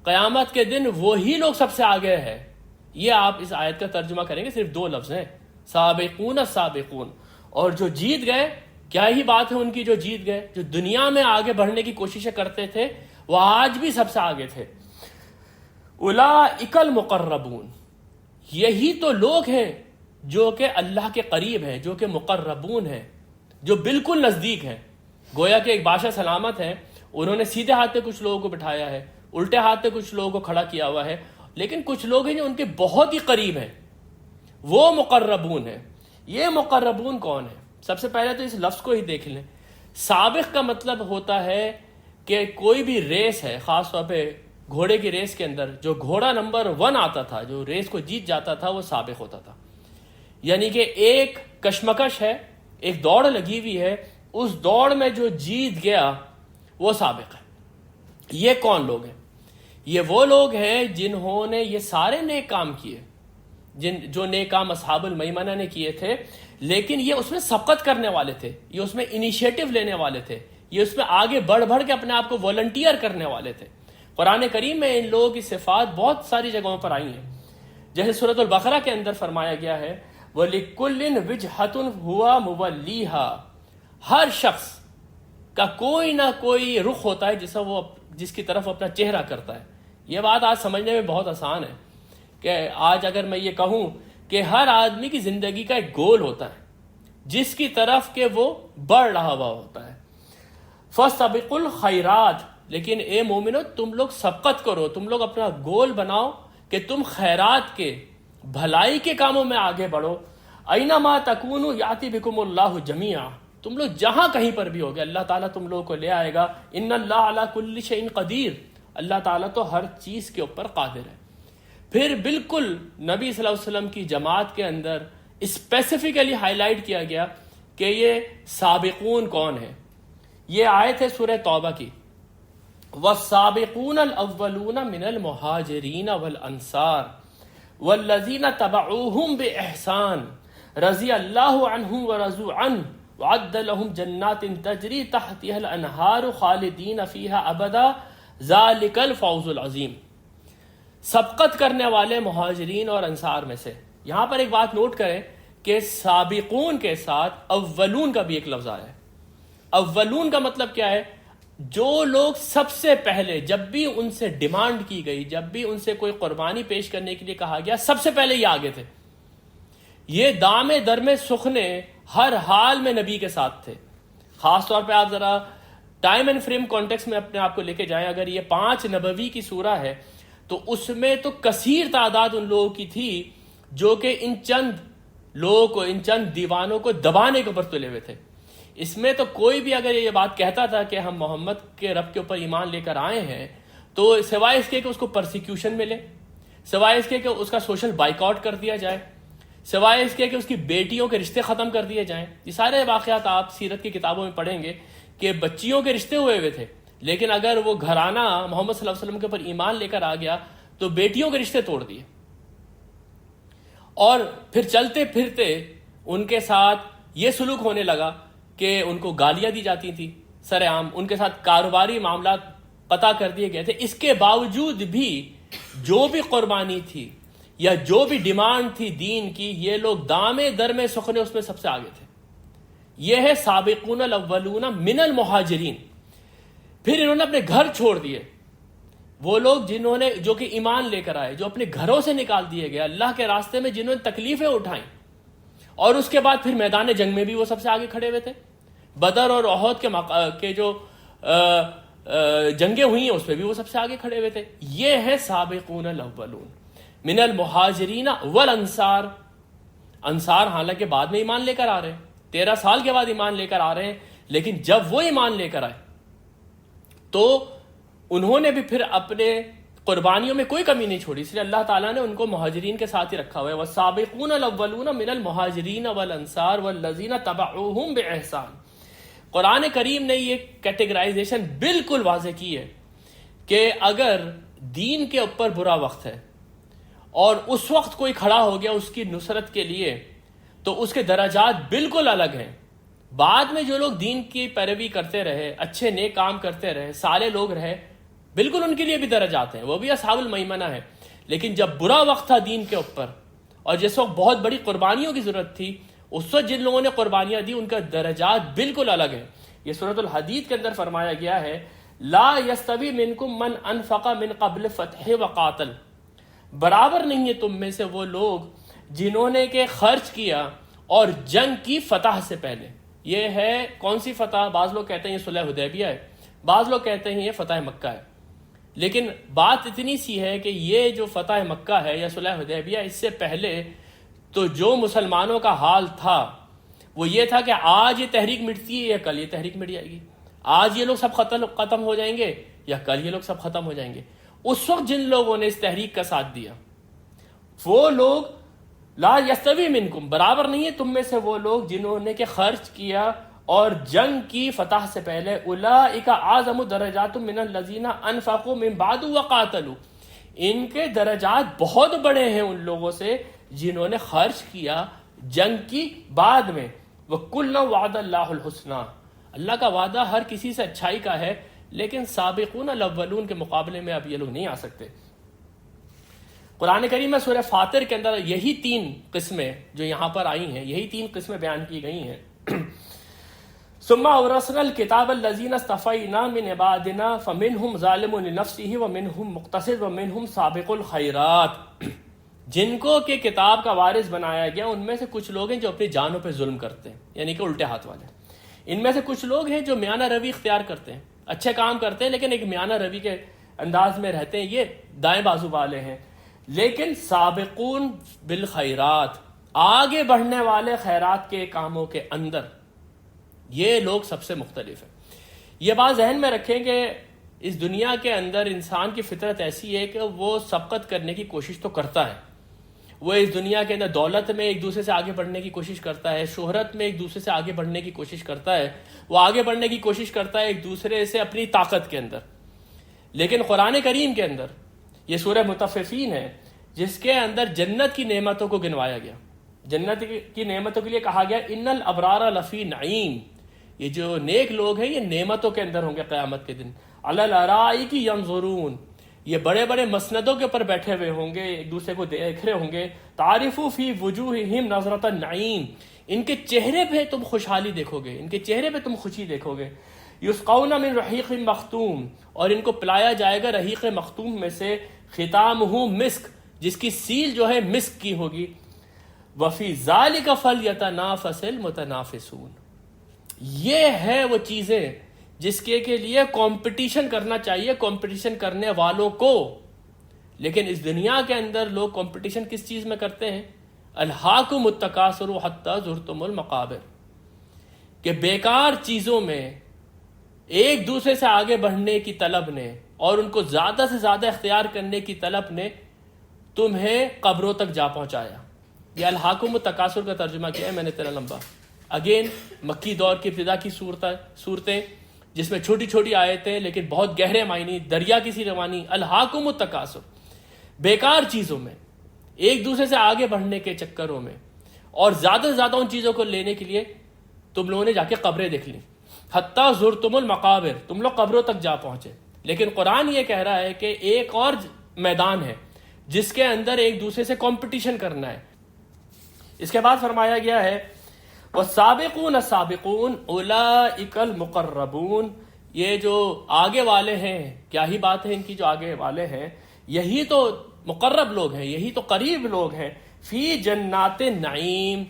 قیامت کے دن وہی لوگ سب سے آگے ہیں. یہ آپ اس آیت کا ترجمہ کریں گے, صرف 2 لفظ ہیں, سابقون السابقون. اور جو جیت گئے, کیا ہی بات ہے ان کی جو جیت گئے, جو دنیا میں آگے بڑھنے کی کوششیں کرتے تھے وہ آج بھی سب سے آگے تھے. اولئک المقربون, یہی تو لوگ ہیں جو کہ اللہ کے قریب ہیں, جو کہ مقربون ہیں, جو بالکل نزدیک ہیں. گویا کہ ایک بادشاہ سلامت ہے, انہوں نے سیدھے ہاتھ پہ کچھ لوگوں کو بٹھایا ہے, الٹے ہاتھ پہ کچھ لوگوں کو کھڑا کیا ہوا ہے, لیکن کچھ لوگ ہیں جو ان کے بہت ہی قریب ہیں, وہ مقربون ہیں. یہ مقربون کون ہے؟ سب سے پہلے تو اس لفظ کو ہی دیکھ لیں. سابق کا مطلب ہوتا ہے کہ کوئی بھی ریس ہے, خاص طور پہ گھوڑے کی ریس کے اندر جو گھوڑا نمبر 1 آتا تھا, جو ریس کو جیت جاتا تھا, وہ سابق ہوتا تھا. یعنی کہ ایک کشمکش ہے, ایک دوڑ لگی ہوئی ہے, اس دوڑ میں جو جیت گیا وہ سابق ہے. یہ کون لوگ ہیں؟ یہ وہ لوگ ہیں جنہوں نے یہ سارے نیک کام کیے, جو نیک کام اصحاب المیمنہ نے کیے تھے, لیکن یہ اس میں سبقت کرنے والے تھے, یہ اس میں انیشیٹو لینے والے تھے, یہ اس میں آگے بڑھ بڑھ کے اپنے آپ کو والنٹیئر کرنے والے تھے. قرآن کریم میں ان لوگوں کی صفات بہت ساری جگہوں پر آئی ہیں. جیسے سورۃ البقرہ کے اندر فرمایا گیا ہے وَلِكُلٍّ وِجْهَةٌ هُوَ مُوَلِّيهَا, ہر شخص کا کوئی نہ کوئی رخ ہوتا ہے جس کی طرف اپنا چہرہ کرتا ہے. یہ بات آج سمجھنے میں بہت آسان ہے کہ آج اگر میں یہ کہوں کہ ہر آدمی کی زندگی کا ایک گول ہوتا ہے جس کی طرف کہ وہ بڑھ رہا ہوا ہوتا ہے. فَاسْتَبِقُوا الْخَيْرَاتِ, لیکن اے مومنو تم لوگ سبقت کرو, تم لوگ اپنا گول بناؤ کہ تم خیرات کے, بھلائی کے کاموں میں آگے بڑھو. اینما تکونوا یاتی بکم اللہ جمیعا، تم لوگ جہاں کہیں پر بھی ہوگے اللہ تعالیٰ تم لوگوں کو لے آئے گا. ان اللہ علی کل شیء قدیر، اللہ تعالیٰ تو ہر چیز کے اوپر قادر ہے. پھر بالکل نبی صلی اللہ علیہ وسلم کی جماعت کے اندر اسپیسیفکلی ہائی لائٹ کیا گیا کہ یہ سابقون کون ہیں. یہ آیت ہے سورہ توبہ کی، والسابقون الاولون من المہاجرین والانصار والذین تبعوہم بإحسان رضی اللہ عنہم ورضوا عنہ وعد لهم جنات تجری تحتها الانہار خالدین فیہا ابدا ذالک الفوز العظیم. سبقت کرنے والے مہاجرین اور انصار میں سے. یہاں پر ایک بات نوٹ کریں کہ سابقون کے ساتھ اولون کا بھی ایک لفظ آیا ہے. اولون کا مطلب کیا ہے؟ جو لوگ سب سے پہلے، جب بھی ان سے ڈیمانڈ کی گئی، جب بھی ان سے کوئی قربانی پیش کرنے کے لیے کہا گیا، سب سے پہلے یہ آگے تھے. یہ دامے درمے سخنے ہر حال میں نبی کے ساتھ تھے. خاص طور پہ آپ ذرا ٹائم اینڈ فریم کانٹیکس میں اپنے آپ کو لے کے جائیں. اگر یہ 5 نبوی کی سورہ ہے تو اس میں تو کثیر تعداد ان لوگوں کی تھی جو کہ ان چند لوگوں کو، ان چند دیوانوں کو دبانے کے اوپر تلے ہوئے تھے. اس میں تو کوئی بھی اگر یہ بات کہتا تھا کہ ہم محمد کے رب کے اوپر ایمان لے کر آئے ہیں، تو سوائے اس کے کہ اس کو پرسیکیوشن ملے، سوائے اس کے کہ اس کا سوشل بائیکاٹ کر دیا جائے، سوائے اس کے کہ اس کی بیٹیوں کے رشتے ختم کر دیے جائیں. یہ سارے واقعات آپ سیرت کی کتابوں میں پڑھیں گے کہ بچیوں کے رشتے ہوئے ہوئے تھے، لیکن اگر وہ گھرانہ محمد صلی اللہ علیہ وسلم کے اوپر ایمان لے کر آ گیا تو بیٹیوں کے رشتے توڑ دیے. اور پھر چلتے پھرتے ان کے ساتھ یہ سلوک ہونے لگا کہ ان کو گالیاں دی جاتی تھی سر عام، ان کے ساتھ کاروباری معاملات قطع کر دیے گئے تھے. اس کے باوجود بھی جو بھی قربانی تھی یا جو بھی ڈیمانڈ تھی دین کی، یہ لوگ دامے درمے سخنے اس میں سب سے آگے تھے. یہ ہے سابقون الاولون من المہاجرین. پھر انہوں نے اپنے گھر چھوڑ دیے. وہ لوگ جنہوں نے، جو کہ ایمان لے کر آئے، جو اپنے گھروں سے نکال دیے گئے اللہ کے راستے میں، جنہوں نے تکلیفیں اٹھائیں، اور اس کے بعد پھر میدان جنگ میں بھی وہ سب سے آگے کھڑے ہوئے تھے. بدر اور احد کے جو جنگیں ہوئی ہیں اس میں بھی وہ سب سے آگے کھڑے ہوئے تھے. یہ ہے سابقون الاولون من المہاجرین والانصار. انصار حالانکہ بعد میں ایمان لے کر آ رہے ہیں، 13 سال کے بعد ایمان لے کر آ رہے ہیں، لیکن جب وہ ایمان لے کر آئے تو انہوں نے بھی پھر اپنے قربانیوں میں کوئی کمی نہیں چھوڑی. اس لیے اللہ تعالیٰ نے ان کو مہاجرین کے ساتھ ہی رکھا ہوا ہے. والسابقون الاولون من المہاجرین والانصار والذین تبعوہم بإحسان. قرآن کریم نے یہ کیٹیگرائزیشن بالکل واضح کی ہے کہ اگر دین کے اوپر برا وقت ہے اور اس وقت کوئی کھڑا ہو گیا اس کی نصرت کے لیے، تو اس کے درجات بالکل الگ ہیں. بعد میں جو لوگ دین کی پیروی کرتے رہے، اچھے نیک کام کرتے رہے، سارے لوگ رہے، بالکل ان کے لیے بھی درجات ہیں، وہ بھی اصحاب المیمنہ ہے. لیکن جب برا وقت تھا دین کے اوپر اور جس وقت بہت بڑی قربانیوں کی ضرورت تھی، اس وقت جن لوگوں نے قربانیاں دی ان کا درجات بالکل الگ ہیں. یہ سورۃ الحدید کے اندر فرمایا گیا ہے لا یستوی منکم من انفق من قبل فتح وقاتل. برابر نہیں ہے تم میں سے وہ لوگ جنہوں نے کہ خرچ کیا اور جنگ کی فتح سے پہلے. یہ ہے کون سی فتح؟ بعض لوگ کہتے ہیں یہ صلح حدیبیہ ہے، بعض لوگ کہتے ہیں یہ فتح مکہ ہے. لیکن بات اتنی سی ہے کہ یہ جو فتح مکہ ہے یا صلح حدیبیہ، اس سے پہلے تو جو مسلمانوں کا حال تھا وہ یہ تھا کہ آج یہ تحریک مٹتی ہے یا کل یہ تحریک مٹ جائے گی، آج یہ لوگ سب ختم ہو جائیں گے یا کل یہ لوگ سب ختم ہو جائیں گے. اس وقت جن لوگوں نے اس تحریک کا ساتھ دیا وہ لوگ لا یستوی منکم، برابر نہیں ہے تم میں سے وہ لوگ جنہوں نے کہ خرچ کیا اور جنگ کی فتح سے پہلے. اولئک اعظم درجات من الذین انفقوا من بعد وقاتلوا. ان کے درجات بہت بڑے ہیں ان لوگوں سے جنہوں نے خرچ کیا جنگ کی بعد میں. وَكُلًّا وَعَدَ اللَّهُ الْحُسْنَى. اللہ کا وعدہ ہر کسی سے اچھائی کا ہے، لیکن سابقون الاولون کے مقابلے میں اب یہ لوگ نہیں آ سکتے. قرآن کریم میں سورہ فاطر کے اندر یہی 3 قسمیں جو یہاں پر آئی ہیں، یہی 3 قسمیں بیان کی گئی ہیں. ثم اورثنا الكتاب الذين اصطفينا من عبادنا فمنهم ظالم لنفسه ومنهم مقتصد ومنهم سابق الخيرات. جن کو کہ کتاب کا وارث بنایا گیا ان میں سے کچھ لوگ ہیں جو اپنی جانوں پہ ظلم کرتے ہیں، یعنی کہ الٹے ہاتھ والے. ان میں سے کچھ لوگ ہیں جو میانہ روی اختیار کرتے ہیں، اچھے کام کرتے ہیں لیکن ایک میانہ روی کے انداز میں رہتے ہیں، یہ دائیں بازو والے ہیں. لیکن سابقون بالخیرات، آگے بڑھنے والے خیرات کے کاموں کے اندر یہ لوگ سب سے مختلف ہیں۔ یہ بات ذہن میں رکھیں کہ اس دنیا کے اندر انسان کی فطرت ایسی ہے کہ وہ سبقت کرنے کی کوشش تو کرتا ہے، وہ اس دنیا کے اندر دولت میں ایک دوسرے سے آگے بڑھنے کی کوشش کرتا ہے، شہرت میں ایک دوسرے سے آگے بڑھنے کی کوشش کرتا ہے، وہ آگے بڑھنے کی کوشش کرتا ہے ایک دوسرے سے اپنی طاقت کے اندر۔ لیکن قرآن کریم کے اندر یہ سورہ مطففین ہے جس کے اندر جنت کی نعمتوں کو گنوایا گیا، جنت کی نعمتوں کے لیے کہا گیا ان الابرار لفی نعیم، یہ جو نیک لوگ ہیں یہ نعمتوں کے اندر ہوں گے قیامت کے دن، علی الارائک ینظرون، یہ بڑے بڑے مسندوں کے اوپر بیٹھے ہوئے ہوں گے، ایک دوسرے کو دیکھ رہے ہوں گے، تعرف فی وجوہہم نظرۃ النعیم، ان کے چہرے پہ تم خوشحالی دیکھو گے، ان کے چہرے پہ تم خوشی دیکھو گے، یسقون من رحیق مختوم، اور ان کو پلایا جائے گا رحیق مختوم میں سے، ختامہ مسک، جس کی سیل جو ہے مسک کی ہوگی، وفی ذالک فلیتنافس المتنافسون، یہ ہے وہ چیزیں جس کے لیے کمپٹیشن کرنا چاہیے کمپٹیشن کرنے والوں کو۔ لیکن اس دنیا کے اندر لوگ کمپٹیشن کس چیز میں کرتے ہیں؟ الہاکم التکاثر حتی زرتم المقابر، کہ بیکار چیزوں میں ایک دوسرے سے آگے بڑھنے کی طلب نے اور ان کو زیادہ سے زیادہ اختیار کرنے کی طلب نے تمہیں قبروں تک جا پہنچایا۔ یہ الہاکم التکاثر کا ترجمہ کیا ہے میں نے، تیرا لمبا اگین مکی دور کی ابتدا کی صورتیں جس میں چھوٹی چھوٹی آیتیں لیکن بہت گہرے معنی، دریا کی سی روانی۔ الہاکم التکاثر، بیکار چیزوں میں ایک دوسرے سے آگے بڑھنے کے چکروں میں اور زیادہ سے زیادہ ان چیزوں کو لینے کے لیے تم لوگوں نے جا کے قبریں دیکھ لیں، حتیٰ زرتم المقابر، تم لوگ قبروں تک جا پہنچے۔ لیکن قرآن یہ کہہ رہا ہے کہ ایک اور میدان ہے جس کے اندر ایک دوسرے سے کمپٹیشن کرنا ہے۔ اس کے بعد فرمایا گیا ہے والسابقون السابقون اولئک المقربون، یہ جو آگے والے ہیں، کیا ہی بات ہے ان کی، جو آگے والے ہیں یہی تو مقرب لوگ ہیں، یہی تو قریب لوگ ہیں، فی جنات النعیم،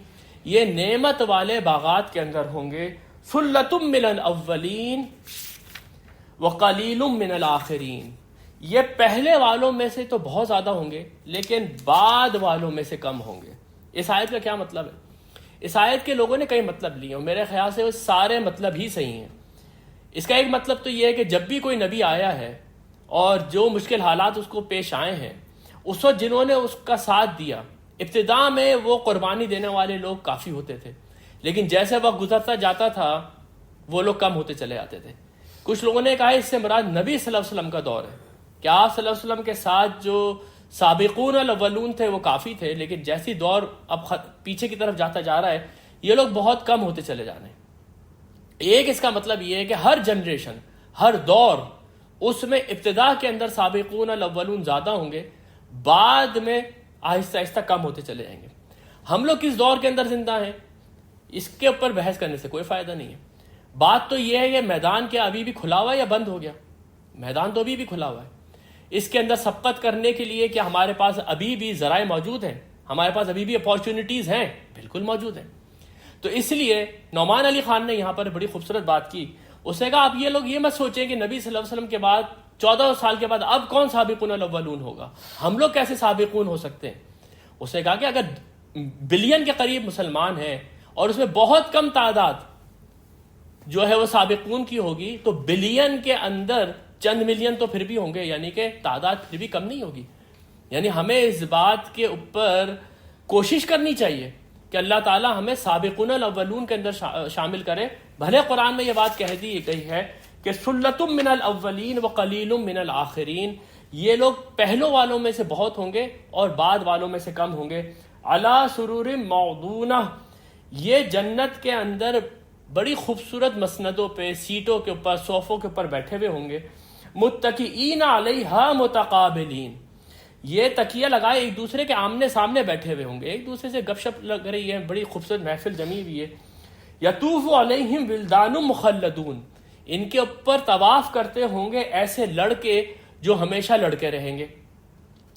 یہ نعمت والے باغات کے اندر ہوں گے، ثلۃ من الاولین وقلیل من الاخرین، یہ پہلے والوں میں سے تو بہت زیادہ ہوں گے لیکن بعد والوں میں سے کم ہوں گے۔ اس آیت کا کیا مطلب ہے؟ اس آیت کے لوگوں نے کئی مطلب لیے اور میرے خیال سے وہ سارے مطلب ہی صحیح ہیں۔ اس کا ایک مطلب تو یہ ہے کہ جب بھی کوئی نبی آیا ہے اور جو مشکل حالات اس کو پیش آئے ہیں، اس وقت جنہوں نے اس کا ساتھ دیا، ابتدا میں وہ قربانی دینے والے لوگ کافی ہوتے تھے، لیکن جیسے وقت گزرتا جاتا تھا وہ لوگ کم ہوتے چلے جاتے تھے۔ کچھ لوگوں نے کہا اس سے مراد نبی صلی اللہ علیہ وسلم کا دور ہے کہ آپ صلی اللہ علیہ وسلم کے ساتھ جو سابقون الاولون تھے وہ کافی تھے، لیکن جیسی دور اب پیچھے کی طرف جاتا جا رہا ہے یہ لوگ بہت کم ہوتے چلے جا رہے ہیں۔ ایک اس کا مطلب یہ ہے کہ ہر جنریشن، ہر دور، اس میں ابتدا کے اندر سابقون الاولون زیادہ ہوں گے، بعد میں آہستہ آہستہ کم ہوتے چلے جائیں گے۔ ہم لوگ کس دور کے اندر زندہ ہیں اس کے اوپر بحث کرنے سے کوئی فائدہ نہیں ہے۔ بات تو یہ ہے کہ میدان کیا ابھی بھی کھلا ہوا ہے یا بند ہو گیا؟ میدان تو ابھی بھی کھلا ہوا ہے۔ اس کے اندر سبقت کرنے کے لیے کیا ہمارے پاس ابھی بھی ذرائع موجود ہیں؟ ہمارے پاس ابھی بھی اپارچونٹیز ہیں، بالکل موجود ہیں۔ تو اس لیے نعمان علی خان نے یہاں پر بڑی خوبصورت بات کی، اس نے کہا آپ یہ لوگ یہ مت سوچیں کہ نبی صلی اللہ علیہ وسلم کے بعد 14 سال کے بعد اب کون سابقون الاولون ہوگا، ہم لوگ کیسے سابقون ہو سکتے ہیں؟ اس نے کہا کہ اگر بلین کے قریب مسلمان ہیں اور اس میں بہت کم تعداد جو ہے وہ سابقون کی ہوگی تو بلین کے اندر چند ملین تو پھر بھی ہوں گے، یعنی کہ تعداد پھر بھی کم نہیں ہوگی۔ یعنی ہمیں اس بات کے اوپر کوشش کرنی چاہیے کہ اللہ تعالیٰ ہمیں سابقون الاولون کے اندر شامل کرے۔ بھلے قرآن میں یہ بات کہہ دی گئی ہے کہ ثلۃ من الاولین وقلیل من الاخرین، یہ لوگ پہلوں والوں میں سے بہت ہوں گے اور بعد والوں میں سے کم ہوں گے۔ علی سرور موضونہ، یہ جنت کے اندر بڑی خوبصورت مسندوں پہ، سیٹوں کے اوپر، صوفوں کے اوپر بیٹھے ہوئے ہوں گے۔ متکئین علیہا متقابلین، یہ تکیہ لگائے ایک دوسرے کے آمنے سامنے بیٹھے ہوئے ہوں گے، ایک دوسرے سے گپ شپ لگ رہی ہے، بڑی خوبصورت محفل جمی ہوئی ہے۔ یطوف علیہم ولدان مخلدون، ان کے اوپر طواف کرتے ہوں گے ایسے لڑکے جو ہمیشہ لڑکے رہیں گے۔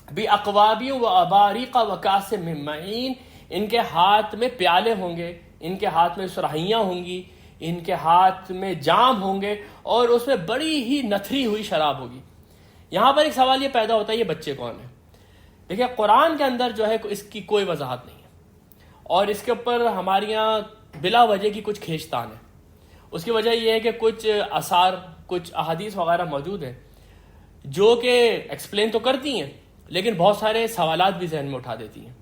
باقواب و اباریق و کاس من معین، ان کے ہاتھ میں پیالے ہوں گے، ان کے ہاتھ میں سرہیاں ہوں گی، ان کے ہاتھ میں جام ہوں گے اور اس میں بڑی ہی نتھری ہوئی شراب ہوگی۔ یہاں پر ایک سوال یہ پیدا ہوتا ہے یہ بچے کون ہیں؟ دیکھیں قرآن کے اندر جو ہے اس کی کوئی وضاحت نہیں ہے، اور اس کے اوپر ہمارے یہاں بلا وجہ کی کچھ کھینچتان ہے. اس کی وجہ یہ ہے کہ کچھ آثار، کچھ احادیث وغیرہ موجود ہیں جو کہ ایکسپلین تو کرتی ہیں لیکن بہت سارے سوالات بھی ذہن میں اٹھا دیتی ہیں.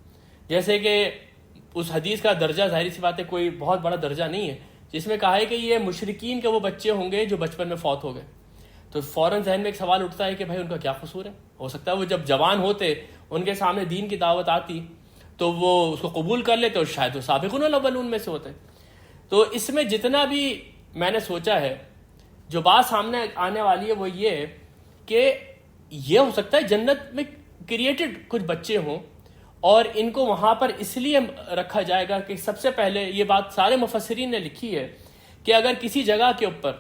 جیسے کہ اس حدیث کا درجہ ظاہری سی بات ہے کوئی بہت بڑا درجہ نہیں ہے، جس میں کہا ہے کہ یہ مشرکین کے وہ بچے ہوں گے جو بچپن میں فوت ہو گئے. تو فوراً ذہن میں ایک سوال اٹھتا ہے کہ بھائی ان کا کیا قصور ہے؟ ہو سکتا ہے وہ جب جوان ہوتے ان کے سامنے دین کی دعوت آتی تو وہ اس کو قبول کر لیتے اور شاید وہ سابقون الاولون میں سے ہوتے. تو اس میں جتنا بھی میں نے سوچا ہے جو بات سامنے آنے والی ہے وہ یہ کہ یہ ہو سکتا ہے جنت میں کریٹڈ کچھ بچے ہوں اور ان کو وہاں پر اس لیے رکھا جائے گا کہ سب سے پہلے یہ بات سارے مفسرین نے لکھی ہے کہ اگر کسی جگہ کے اوپر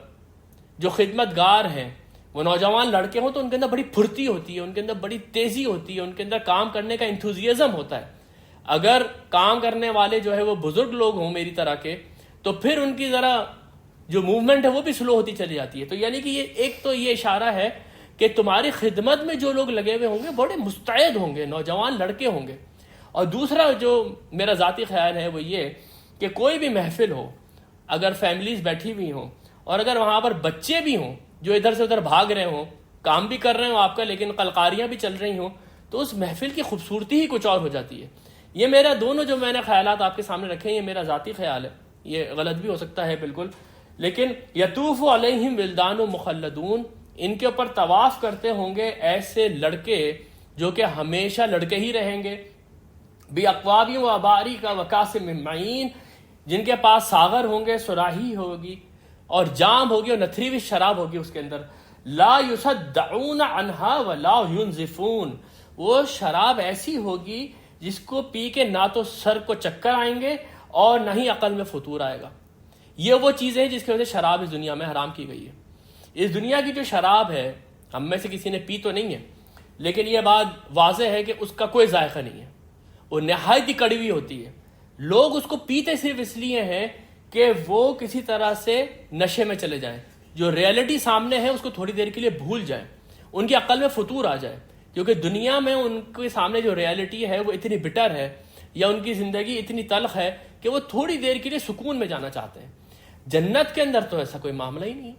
جو خدمت گار ہیں وہ نوجوان لڑکے ہوں تو ان کے اندر بڑی پھرتی ہوتی ہے، ان کے اندر بڑی تیزی ہوتی ہے، ان کے اندر کام کرنے کا انتھوزیزم ہوتا ہے. اگر کام کرنے والے جو ہے وہ بزرگ لوگ ہوں میری طرح کے تو پھر ان کی ذرا جو موومنٹ ہے وہ بھی سلو ہوتی چلی جاتی ہے. تو یعنی کہ یہ ایک تو یہ اشارہ ہے کہ تمہاری خدمت میں جو لوگ لگے ہوئے ہوں گے بڑے مستعد ہوں گے، نوجوان لڑکے ہوں گے. اور دوسرا جو میرا ذاتی خیال ہے وہ یہ کہ کوئی بھی محفل ہو، اگر فیملیز بیٹھی ہوئی ہوں اور اگر وہاں پر بچے بھی ہوں جو ادھر سے ادھر بھاگ رہے ہوں، کام بھی کر رہے ہوں آپ کا لیکن قلقاریاں بھی چل رہی ہوں، تو اس محفل کی خوبصورتی ہی کچھ اور ہو جاتی ہے. یہ میرا دونوں جو میں نے خیالات آپ کے سامنے رکھے ہیں یہ میرا ذاتی خیال ہے، یہ غلط بھی ہو سکتا ہے بالکل، لیکن یطوف علیہم ولدان مخلدون، ان کے اوپر طواف کرتے ہوں گے ایسے لڑکے جو کہ ہمیشہ لڑکے ہی رہیں گے، باقواب و اباریک و کاس من معین، جن کے پاس ساغر ہوں گے، سراہی ہوگی اور جام ہوگی اور نتھری ہوئی شراب ہوگی اس کے اندر. لا یصدعون عنہا ولا ینزفون، وہ شراب ایسی ہوگی جس کو پی کے نہ تو سر کو چکر آئیں گے اور نہ ہی عقل میں فطور آئے گا. یہ وہ چیزیں جس کی وجہ سے شراب اس دنیا میں حرام کی گئی ہے. اس دنیا کی جو شراب ہے ہم میں سے کسی نے پی تو نہیں ہے لیکن یہ بات واضح ہے کہ اس کا کوئی ذائقہ نہیں ہے، وہ نہایت ہی کڑوی ہوتی ہے. لوگ اس کو پیتے صرف اس لیے ہیں کہ وہ کسی طرح سے نشے میں چلے جائیں، جو ریئلٹی سامنے ہے اس کو تھوڑی دیر کے لیے بھول جائیں، ان کی عقل میں فطور آ جائے، کیونکہ دنیا میں ان کے سامنے جو ریئلٹی ہے وہ اتنی بٹر ہے یا ان کی زندگی اتنی تلخ ہے کہ وہ تھوڑی دیر کے لیے سکون میں جانا چاہتے ہیں. جنت کے اندر تو ایسا کوئی معاملہ ہی نہیں،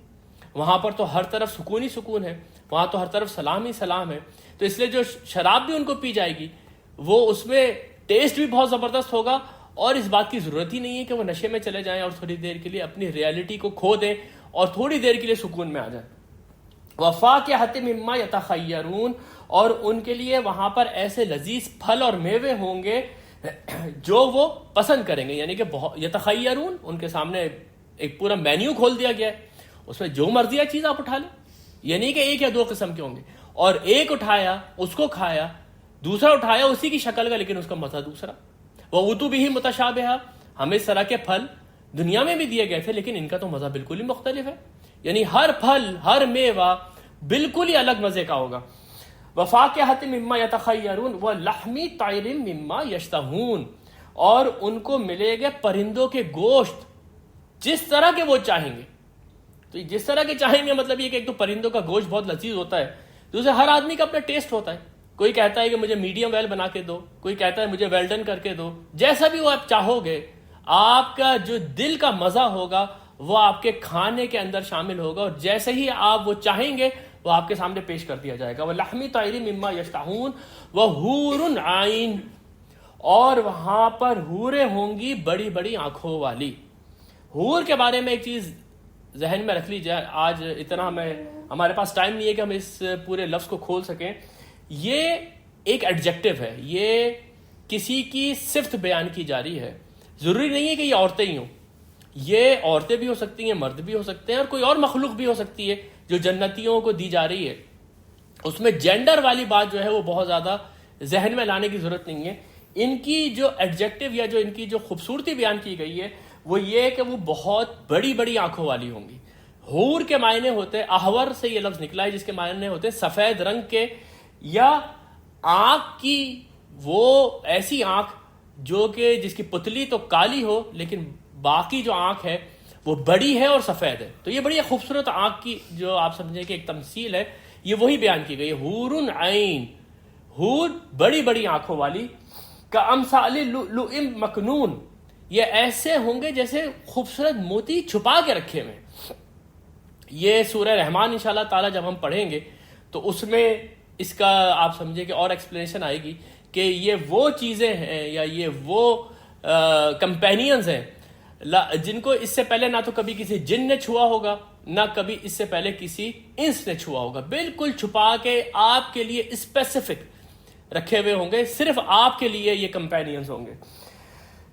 وہاں پر تو ہر طرف سکون ہی سکون ہے، وہاں تو ہر طرف سلام ہی سلام ہے. تو اس لیے جو شراب بھی ان کو پی جائے گی وہ اس میں ٹیسٹ بھی بہت زبردست ہوگا اور اس بات کی ضرورت ہی نہیں ہے کہ وہ نشے میں چلے جائیں اور تھوڑی دیر کے لیے اپنی ریئلٹی کو کھو دیں اور تھوڑی دیر کے لیے سکون میں آ جائیں. وفاکہۃ مما یتخیرون، اور ان کے لیے وہاں پر ایسے لذیذ پھل اور میوے ہوں گے جو وہ پسند کریں گے. یعنی کہ یتخیرون، ان کے سامنے ایک پورا مینیو کھول دیا گیا ہے، اس میں جو مرضی چیز آپ اٹھا لیں. یہ نہیں کہ ایک یا دو قسم کے ہوں گے اور ایک اٹھایا اس کو کھایا، دوسرا اٹھایا اسی کی شکل کا لیکن اس کا مزہ دوسرا. وَأُوتُوا بِهِ مُتَشَابِهًا، ہمیں اس طرح کے پھل دنیا میں بھی دیے گئے تھے لیکن ان کا تو مزہ بالکل ہی مختلف ہے. یعنی ہر پھل ہر میوہ بالکل ہی الگ مزے کا ہوگا. وَفَاكِهَةٍ مِمَّا يَتَخَيَّرُونَ وَلَحْمِ طَيْرٍ مِمَّا يَشْتَهُونَ، اور ان کو ملے گے پرندوں کے گوشت جس طرح کے وہ چاہیں گے. تو جس طرح کے چاہیں گے مطلب یہ کہ ایک تو پرندوں کا گوشت بہت لذیذ ہوتا ہے، دوسرے ہر آدمی کا اپنا ٹیسٹ ہوتا ہے. کوئی کہتا ہے کہ مجھے میڈیم ویل بنا کے دو، کوئی کہتا ہے مجھے ویل ڈن کر کے دو. جیسا بھی وہ آپ چاہو گے، آپ کا جو دل کا مزہ ہوگا وہ آپ کے کھانے کے اندر شامل ہوگا اور جیسے ہی آپ وہ چاہیں گے وہ آپ کے سامنے پیش کر دیا جائے گا. وَلَحْمِ طَيْرٍ مِمَّا يَشْتَهُونَ وَحُورٌ عَيْنٌ، اور وہاں پر حوریں ہوں گی بڑی بڑی آنکھوں والی. حور کے بارے میں ایک چیز ذہن میں رکھ لی جائے، آج اتنا ہمارے پاس ٹائم نہیں ہے کہ ہم اس پورے لفظ کو کھول سکیں. یہ ایک ایڈجیکٹو ہے، یہ کسی کی صفت بیان کی جا رہی ہے. ضروری نہیں ہے کہ یہ عورتیں ہی ہوں، یہ عورتیں بھی ہو سکتی ہیں، مرد بھی ہو سکتے ہیں اور کوئی اور مخلوق بھی ہو سکتی ہے جو جنتیوں کو دی جا رہی ہے. اس میں جینڈر والی بات جو ہے وہ بہت زیادہ ذہن میں لانے کی ضرورت نہیں ہے. ان کی جو ایڈجیکٹو یا جو ان کی جو خوبصورتی بیان کی گئی ہے وہ یہ کہ وہ بہت بڑی بڑی آنکھوں والی ہوں گی. حور کے معنی ہوتے، احور سے یہ لفظ نکلا ہے جس کے معنی ہوتے سفید رنگ کے، یا آنکھ کی وہ ایسی آنکھ جو کہ جس کی پتلی تو کالی ہو لیکن باقی جو آنکھ ہے وہ بڑی ہے اور سفید ہے. تو یہ بڑی خوبصورت آنکھ کی جو آپ سمجھیں کہ ایک تمثیل ہے، یہ وہی بیان کی گئی ہے. حورٌ عین، حور بڑی بڑی آنکھوں والی. کامثال لؤلؤ مکنون، یہ ایسے ہوں گے جیسے خوبصورت موتی چھپا کے رکھے ہوئے. یہ سورہ رحمان انشاءاللہ تعالی جب ہم پڑھیں گے تو اس میں اس کا آپ سمجھے کہ اور ایکسپلینیشن آئے گی کہ یہ وہ چیزیں ہیں یا یہ وہ کمپینینز ہیں جن کو اس سے پہلے نہ تو کبھی کسی جن نے چھوا ہوگا نہ کبھی اس سے پہلے کسی انس نے چھوا ہوگا. بالکل چھپا کے آپ کے لیے اسپیسیفک رکھے ہوئے ہوں گے، صرف آپ کے لیے یہ کمپینینز ہوں گے.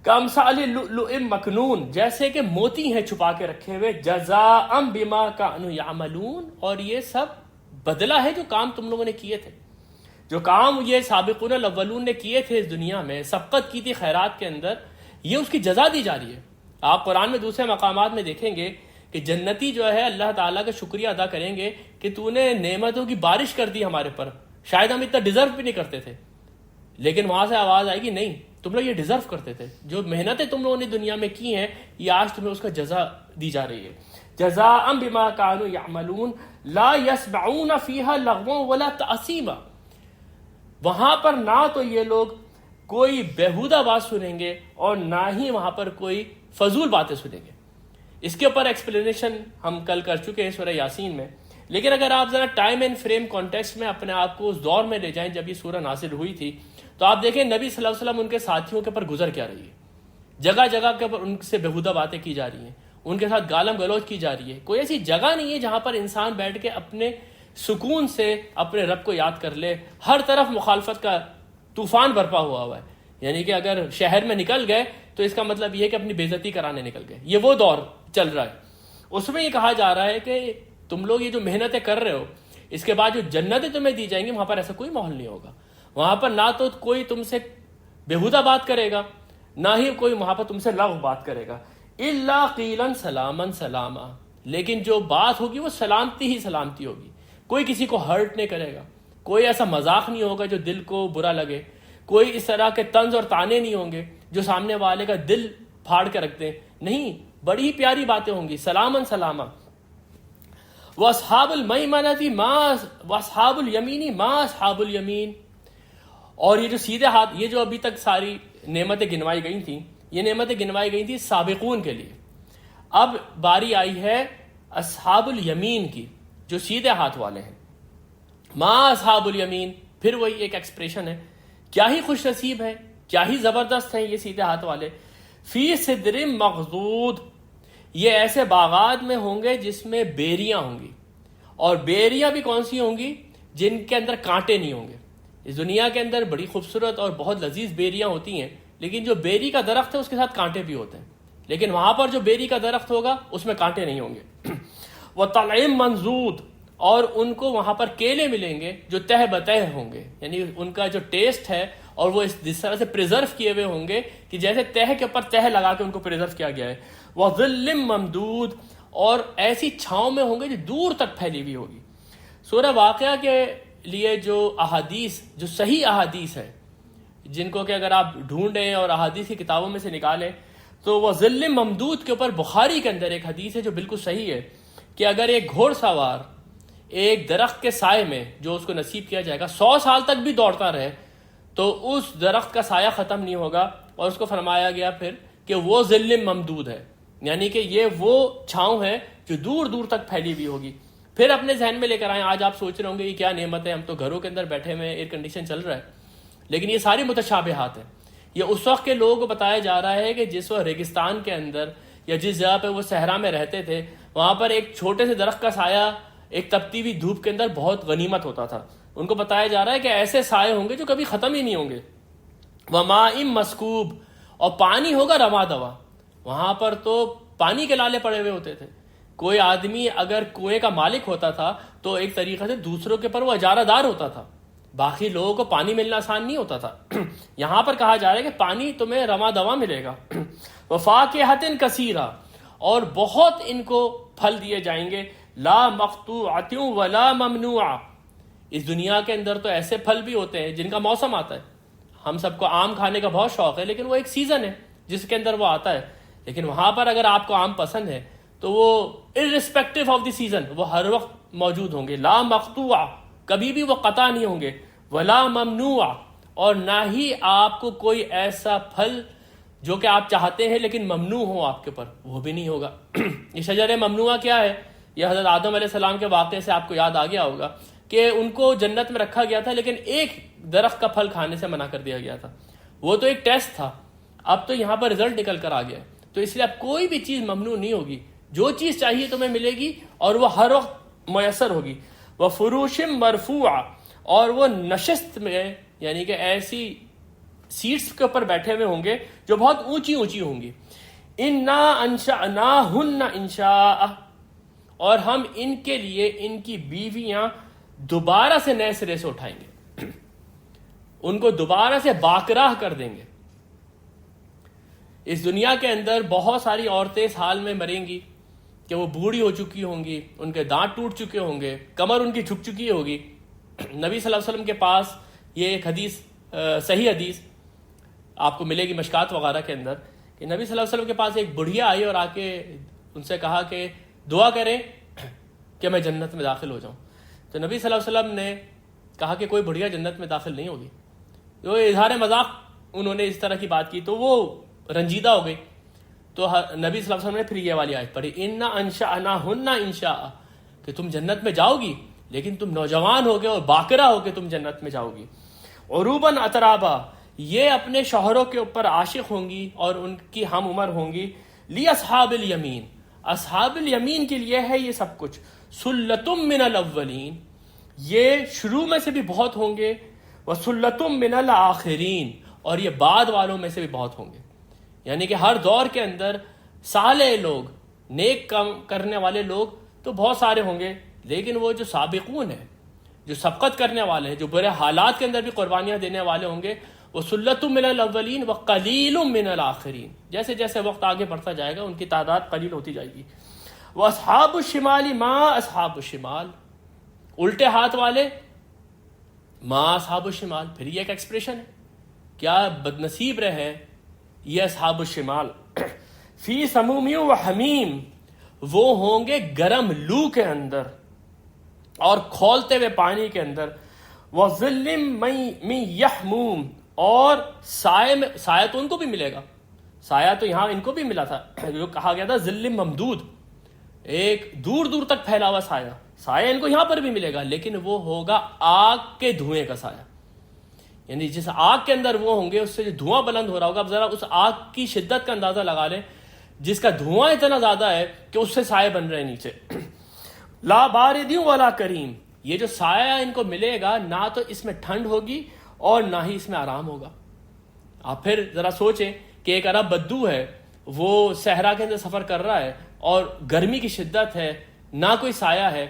کامثال لؤلؤ مکنون، جیسے کہ موتی ہیں چھپا کے رکھے ہوئے. جزاء بما كانوا يعملون، اور یہ سب بدلہ ہے جو کام تم لوگوں نے کیے تھے، جو کام یہ سابقون الاولون نے کیے تھے اس دنیا میں، سبقت کی تھی خیرات کے اندر، یہ اس کی جزا دی جا رہی ہے. آپ قرآن میں دوسرے مقامات میں دیکھیں گے کہ جنتی جو ہے اللہ تعالیٰ کا شکریہ ادا کریں گے کہ تو نے نعمتوں کی بارش کر دی ہمارے پر، شاید ہم اتنا ڈیزرو بھی نہیں کرتے تھے، لیکن وہاں سے آواز آئے گی نہیں تم لوگ یہ ڈیزرو کرتے تھے، جو محنتیں تم لوگوں نے دنیا میں کی ہیں یہ آج تمہیں اس کا جزا دی جا رہی ہے. جزاء بما كانوا يعملون لا يسمعون فيها لغوا ولا تأثیما، وہاں پر نہ تو یہ لوگ کوئی بیہودہ بات سنیں گے اور نہ ہی وہاں پر کوئی فضول باتیں سنیں گے. اس کے اوپر ایکسپلینیشن ہم کل کر چکے ہیں سورہ یاسین میں، لیکن اگر آپ ذرا ٹائم اینڈ فریم کانٹیکسٹ میں اپنے آپ کو اس دور میں لے جائیں جب یہ سورہ نازل ہوئی تھی تو آپ دیکھیں نبی صلی اللہ علیہ وسلم ان کے ساتھیوں کے اوپر گزر کیا رہی ہے. جگہ جگہ کے اوپر ان سے بیہودہ باتیں کی جا رہی ہیں، ان کے ساتھ گالم گلوچ کی جا رہی ہے. کوئی ایسی جگہ نہیں ہے جہاں پر انسان بیٹھ کے اپنے سکون سے اپنے رب کو یاد کر لے. ہر طرف مخالفت کا طوفان برپا ہوا ہے، یعنی کہ اگر شہر میں نکل گئے تو اس کا مطلب یہ ہے کہ اپنی بے عزتی کرانے نکل گئے. یہ وہ دور چل رہا ہے. اس میں یہ کہا جا رہا ہے کہ تم لوگ یہ جو محنتیں کر رہے ہو اس کے بعد جو جنتیں تمہیں دی جائیں گی وہاں پر ایسا کوئی ماحول نہیں ہوگا. وہاں پر نہ تو کوئی تم سے بیہودہ بات کرے گا نہ ہی کوئی وہاں پر تم سے لغو بات کرے گا. الا قیلا سلاما سلاما، لیکن جو بات ہوگی وہ سلامتی ہی سلامتی ہوگی. کوئی کسی کو ہرٹ نہیں کرے گا، کوئی ایسا مذاق نہیں ہوگا جو دل کو برا لگے، کوئی اس طرح کے طنز اور تانے نہیں ہوں گے جو سامنے والے کا دل پھاڑ کے رکھ دیں. نہیں، بڑی ہی پیاری باتیں ہوں گی. سلاما سلاما. واصحاب المیمنۃ ما واصحاب الیمین ما اصحاب الیمین، اور یہ جو سیدھے ہاتھ، یہ جو ابھی تک ساری نعمتیں گنوائی گئی تھیں یہ نعمتیں گنوائی گئی تھیں سابقون کے لیے. اب باری آئی ہے اصحاب الیمین کی جو سیدھے ہاتھ والے ہیں. ما اصحاب الیمین، پھر وہی ایک ایکسپریشن ہے. کیا ہی خوش نصیب ہے، کیا ہی زبردست ہیں یہ سیدھے ہاتھ والے. فی صدر مخضود، یہ ایسے باغات میں ہوں گے جس میں بیریاں ہوں گی، اور بیریاں بھی کون سی ہوں گی؟ جن کے اندر کانٹے نہیں ہوں گے. اس دنیا کے اندر بڑی خوبصورت اور بہت لذیذ بیریاں ہوتی ہیں، لیکن جو بیری کا درخت ہے اس کے ساتھ کانٹے بھی ہوتے ہیں. لیکن وہاں پر جو بیری کا درخت ہوگا اس میں کانٹے نہیں ہوں گے. وَطَلْعٍ مَنْضُودٍ، اور ان کو وہاں پر کیلے ملیں گے جو تہ بتہ ہوں گے، یعنی ان کا جو ٹیسٹ ہے اور وہ اس طرح سے پریزرو کیے ہوئے ہوں گے کہ جیسے تہ کے اوپر تہ لگا کے ان کو پریزرو کیا گیا ہے. وَظِلٍّ مَمْدُودٍ، اور ایسی چھاؤں میں ہوں گے جو دور تک پھیلی ہوئی ہوگی. سورہ واقعہ کے لیے جو احادیث، جو صحیح احادیث ہے جن کو کہ اگر آپ ڈھونڈیں اور احادیث کی کتابوں میں سے نکالیں تو وہ ظل ممدود کے اوپر بخاری کے اندر ایک حدیث ہے جو بالکل صحیح ہے کہ اگر ایک گھوڑ سوار ایک درخت کے سائے میں جو اس کو نصیب کیا جائے گا 100 سال تک بھی دوڑتا رہے تو اس درخت کا سایہ ختم نہیں ہوگا. اور اس کو فرمایا گیا پھر کہ وہ ظل ممدود ہے، یعنی کہ یہ وہ چھاؤں ہے جو دور دور تک پھیلی ہوئی ہوگی. پھر اپنے ذہن میں لے کر آئیں، آج آپ سوچ رہے ہوں گے یہ کیا نعمت ہے، ہم تو گھروں کے اندر بیٹھے ہوئے ایئر کنڈیشن چل رہا ہے، لیکن یہ ساری متشابہات ہیں. یہ اس وقت کے لوگوں کو بتایا جا رہا ہے کہ جس وقت ریگستان کے اندر یا جس جگہ پہ وہ صحرا میں رہتے تھے وہاں پر ایک چھوٹے سے درخت کا سایہ ایک تپتی ہوئی دھوپ کے اندر بہت غنیمت ہوتا تھا. ان کو بتایا جا رہا ہے کہ ایسے سائے ہوں گے جو کبھی ختم ہی نہیں ہوں گے. وَمَاءٍ مَسْكُوبٍ، اور پانی ہوگا رواں دوا. وہاں پر تو پانی کے لالے پڑے ہوئے ہوتے تھے. کوئی آدمی اگر کنویں کا مالک ہوتا تھا تو ایک طریقے سے دوسروں کے پر وہ اجارہ دار ہوتا تھا، باقی لوگوں کو پانی ملنا آسان نہیں ہوتا تھا. یہاں پر کہا جا رہا ہے کہ پانی تمہیں رواں دواں ملے گا. وَفَاكِهَةٍ كَثِيرًا، اور بہت ان کو پھل دیے جائیں گے. لا مقطوعۃ ولا ممنوعہ، اس دنیا کے اندر تو ایسے پھل بھی ہوتے ہیں جن کا موسم آتا ہے. ہم سب کو آم کھانے کا بہت شوق ہے لیکن وہ ایک سیزن ہے جس کے اندر وہ آتا ہے. لیکن وہاں پر اگر آپ کو آم پسند ہے تو وہ irrespective آف دی سیزن وہ ہر وقت موجود ہوں گے. لا مقطوعہ، کبھی بھی وہ قطع نہیں ہوں گے. ولا ممنوع، اور نہ ہی آپ کو کوئی ایسا پھل جو کہ آپ چاہتے ہیں لیکن ممنوع ہو آپ کے اوپر، وہ بھی نہیں ہوگا۔ یہ شجر ممنوعہ کیا ہے؟ یہ حضرت آدم علیہ السلام کے واقعے سے آپ کو یاد آ گیا ہوگا کہ ان کو جنت میں رکھا گیا تھا لیکن ایک درخت کا پھل کھانے سے منع کر دیا گیا تھا۔ وہ تو ایک ٹیسٹ تھا، اب تو یہاں پر رزلٹ نکل کر آ گیا، تو اس لیے اب کوئی بھی چیز ممنوع نہیں ہوگی، جو چیز چاہیے تمہیں ملے گی اور وہ ہر وقت میسر ہوگی۔ وَفُرُوشٍ مَرْفُوعَةٍ، اور وہ نشست میں یعنی کہ ایسی سیٹس کے اوپر بیٹھے ہوئے ہوں گے جو بہت اونچی اونچی ہوں گی۔ اِنَّا أَنشَأْنَاهُنَّ إِنشَاءً، اور ہم ان کے لیے ان کی بیویاں دوبارہ سے نئے سرے سے اٹھائیں گے، ان کو دوبارہ سے باکراہ کر دیں گے۔ اس دنیا کے اندر بہت ساری عورتیں اس حال میں مریں گی کہ وہ بوڑھی ہو چکی ہوں گی، ان کے دانت ٹوٹ چکے ہوں گے، کمر ان کی جھک چکی ہوگی۔ نبی صلی اللہ علیہ وسلم کے پاس یہ ایک حدیث، صحیح حدیث آپ کو ملے گی مشکات وغیرہ کے اندر، کہ نبی صلی اللہ علیہ وسلم کے پاس ایک بڑھیا آئی اور آ کے ان سے کہا کہ دعا کریں کہ میں جنت میں داخل ہو جاؤں۔ تو نبی صلی اللہ علیہ وسلم نے کہا کہ کوئی بڑھیا جنت میں داخل نہیں ہوگی۔ تو اظہار مذاق انہوں نے اس طرح کی بات کی تو وہ رنجیدہ ہو گئی، تو نبی صلی اللہ علیہ وسلم نے پھر یہ والی آیت پڑھی، اِنَّا أَنشَأْنَاهُنَّ إِنشَاءً، کہ تم جنت میں جاؤ گی لیکن تم نوجوان ہوگے اور باکرہ ہو کے تم جنت میں جاؤ گی۔ عروباً اترابا، یہ اپنے شوہروں کے اوپر عاشق ہوں گی اور ان کی ہم عمر ہوں گی۔ لِأَصْحَابِ الْيَمِينَ، اصحاب الیمین کے لیے ہے یہ سب کچھ۔ سُلَّةٌ مِّنَ الْأَوَّلِينَ، یہ شروع میں سے بھی بہت ہوں گے، وَسُلَّةٌ مِّنَ الْآخِرِينَ، اور یہ بعد والوں میں سے بھی بہت ہوں گے۔ یعنی کہ ہر دور کے اندر صالح لوگ، نیک کام کرنے والے لوگ تو بہت سارے ہوں گے، لیکن وہ جو سابقون ہیں، جو سبقت کرنے والے ہیں، جو برے حالات کے اندر بھی قربانیاں دینے والے ہوں گے، وہ سُلَّةٌ مِّنَ الْأَوَّلِينَ وَقَلِيلٌ مِّنَ الْآخِرِينَ، جیسے جیسے وقت آگے بڑھتا جائے گا ان کی تعداد قلیل ہوتی جائے گی۔ وَأَصْحَابُ الشِّمَالِ مَا أَصْحَابُ الشِّمَالِ، الٹے ہاتھ والے ما اصحاب الشمال، پھر یہ ایک ایکسپریشن ہے، کیا بد نصیب رہے یہ اصحاب الشمال۔ فی سموم و حمیم، وہ ہوں گے گرم لو کے اندر اور کھولتے ہوئے پانی کے اندر۔ وَظِلٍّ مِّن یحموم، اور سایہ تو ان کو بھی ملے گا، سایہ تو یہاں ان کو بھی ملا تھا، جو کہا گیا تھا ظل ممدود، ایک دور دور تک پھیلا ہوا سایہ، سایہ ان کو یہاں پر بھی ملے گا، لیکن وہ ہوگا آگ کے دھوئیں کا سایہ۔ یعنی جس آگ کے اندر وہ ہوں گے اس سے جو دھواں بلند ہو رہا ہوگا، اب ذرا اس آگ کی شدت کا اندازہ لگا لیں، جس کا دھواں اتنا زیادہ ہے کہ اس سے سائے بن رہے ہیں نیچے۔ لا بارد ولا کریم، یہ جو سایہ ان کو ملے گا نہ تو اس میں ٹھنڈ ہوگی اور نہ ہی اس میں آرام ہوگا۔ آپ پھر ذرا سوچیں کہ ایک عرب بدو ہے، وہ صحرا کے اندر سفر کر رہا ہے اور گرمی کی شدت ہے، نہ کوئی سایہ ہے،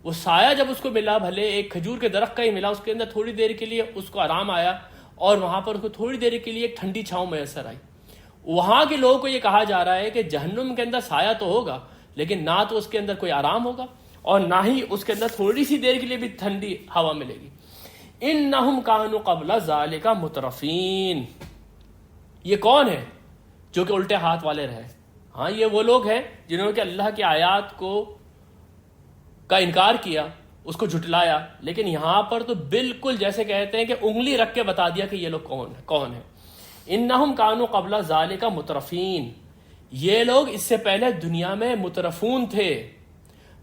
وہ سایہ جب اس کو ملا، بھلے ایک کھجور کے درخت کا ہی ملا، اس کے اندر تھوڑی دیر کے لیے اس کو آرام آیا اور وہاں پر اس کو تھوڑی دیر کے لیے ایک ٹھنڈی چھاؤں میسر آئی۔ وہاں کے لوگوں کو یہ کہا جا رہا ہے کہ جہنم کے اندر سایہ تو ہوگا لیکن نہ تو اس کے اندر کوئی آرام ہوگا اور نہ ہی اس کے اندر تھوڑی سی دیر کے لیے بھی ٹھنڈی ہوا ملے گی۔ انہم کانوا قبل ذالک مترفین، یہ کون ہے جو کہ الٹے ہاتھ والے رہے؟ ہاں، یہ وہ لوگ ہیں جنہوں نے اللہ کی آیات کا انکار کیا، اس کو جھٹلایا، لیکن یہاں پر تو بالکل جیسے کہتے ہیں کہ انگلی رکھ کے بتا دیا کہ یہ لوگ کون ہیں۔ انہم کانوا قبل ذالک مترفین، یہ لوگ اس سے پہلے دنیا میں مترفون تھے،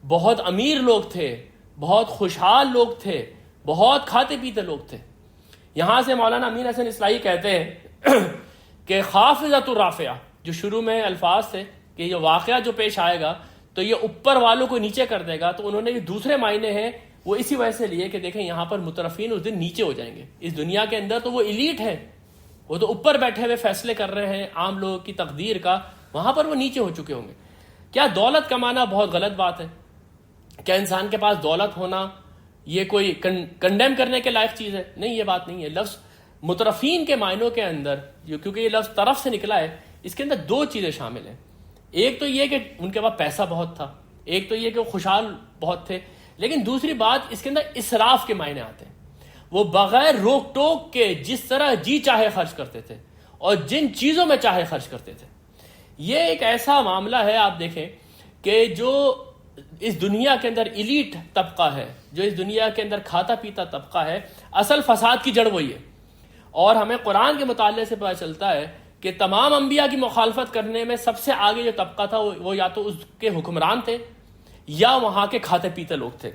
بہت امیر لوگ تھے، بہت خوشحال لوگ تھے، بہت کھاتے پیتے لوگ تھے۔ یہاں سے مولانا امین حسن اصلاحی کہتے ہیں کہ خافضۃ الرافعہ، جو شروع میں الفاظ تھے کہ یہ واقعہ جو پیش آئے گا تو یہ اوپر والوں کو نیچے کر دے گا، تو انہوں نے یہ دوسرے معنی ہیں وہ اسی وجہ سے لیے کہ دیکھیں یہاں پر مترفین اس دن نیچے ہو جائیں گے۔ اس دنیا کے اندر تو وہ ایلیٹ ہے، وہ تو اوپر بیٹھے ہوئے فیصلے کر رہے ہیں عام لوگوں کی تقدیر کا، وہاں پر وہ نیچے ہو چکے ہوں گے۔ کیا دولت کمانا بہت غلط بات ہے؟ کیا انسان کے پاس دولت ہونا یہ کوئی کنڈیم کرنے کے لائق چیز ہے؟ نہیں، یہ بات نہیں ہے۔ لفظ مترفین کے معنوں کے اندر کیونکہ یہ لفظ طرف سے نکلا ہے، اس کے اندر دو چیزیں شامل ہیں۔ ایک تو یہ کہ ان کے پاس پیسہ بہت تھا، ایک تو یہ کہ وہ خوشحال بہت تھے، لیکن دوسری بات اس کے اندر اسراف کے معنی آتے ہیں۔ وہ بغیر روک ٹوک کے جس طرح جی چاہے خرچ کرتے تھے اور جن چیزوں میں چاہے خرچ کرتے تھے۔ یہ ایک ایسا معاملہ ہے، آپ دیکھیں کہ جو اس دنیا کے اندر ایلیٹ طبقہ ہے، جو اس دنیا کے اندر کھاتا پیتا طبقہ ہے، اصل فساد کی جڑ وہی ہے۔ اور ہمیں قرآن کے مطالعے سے پتہ چلتا ہے کہ تمام انبیاء کی مخالفت کرنے میں سب سے آگے جو طبقہ تھا وہ یا تو اس کے حکمران تھے یا وہاں کے کھاتے پیتے لوگ تھے.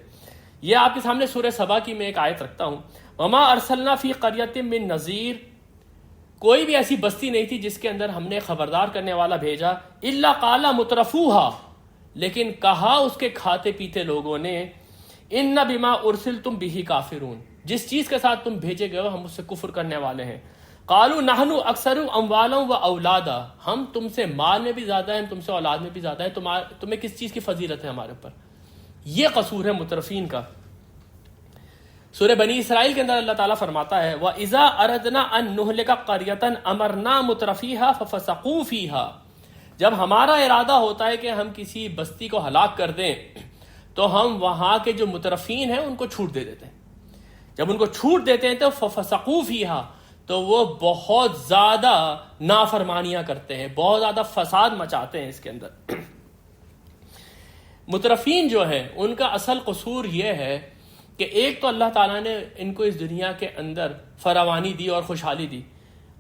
یہ آپ کے سامنے سورہ سبا کی میں ایک آیت رکھتا ہوں. وما ارسلنا فی قریۃ من نذیر، کوئی بھی ایسی بستی نہیں تھی جس کے اندر ہم نے خبردار کرنے والا بھیجا. الا قال مترفوہا، لیکن کہا اس کے کھاتے پیتے لوگوں نے ان بما ارسلتم بہ کافرون، جس چیز کے ساتھ تم بھیجے گئے ہو ہم اس سے کفر کرنے والے ہیں. قالوا نحن اکثر اموالا و اولادا، ہم تم سے مال میں بھی زیادہ ہیں، تم سے اولاد میں بھی زیادہ ہیں، تمہیں کس چیز کی فضیلت ہے ہمارے اوپر؟ یہ قصور ہے مترفین کا. سورہ بنی اسرائیل کے اندر اللہ تعالیٰ فرماتا ہے وَإِذَا أَرَدْنَا أَن نُهْلِكَ قَرْيَةً أَمَرْنَا مُتْرَفِيهَا فَفَسَقُوا فِيهَا، جب ہمارا ارادہ ہوتا ہے کہ ہم کسی بستی کو ہلاک کر دیں تو ہم وہاں کے جو مترفین ہیں ان کو چھوٹ دے دیتے ہیں. جب ان کو چھوٹ دیتے ہیں تو فَفَسَقُوا فِيهَا، تو وہ بہت زیادہ نافرمانیاں کرتے ہیں، بہت زیادہ فساد مچاتے ہیں اس کے اندر. مترفین جو ہے ان کا اصل قصور یہ ہے کہ ایک تو اللہ تعالیٰ نے ان کو اس دنیا کے اندر فراوانی دی اور خوشحالی دی،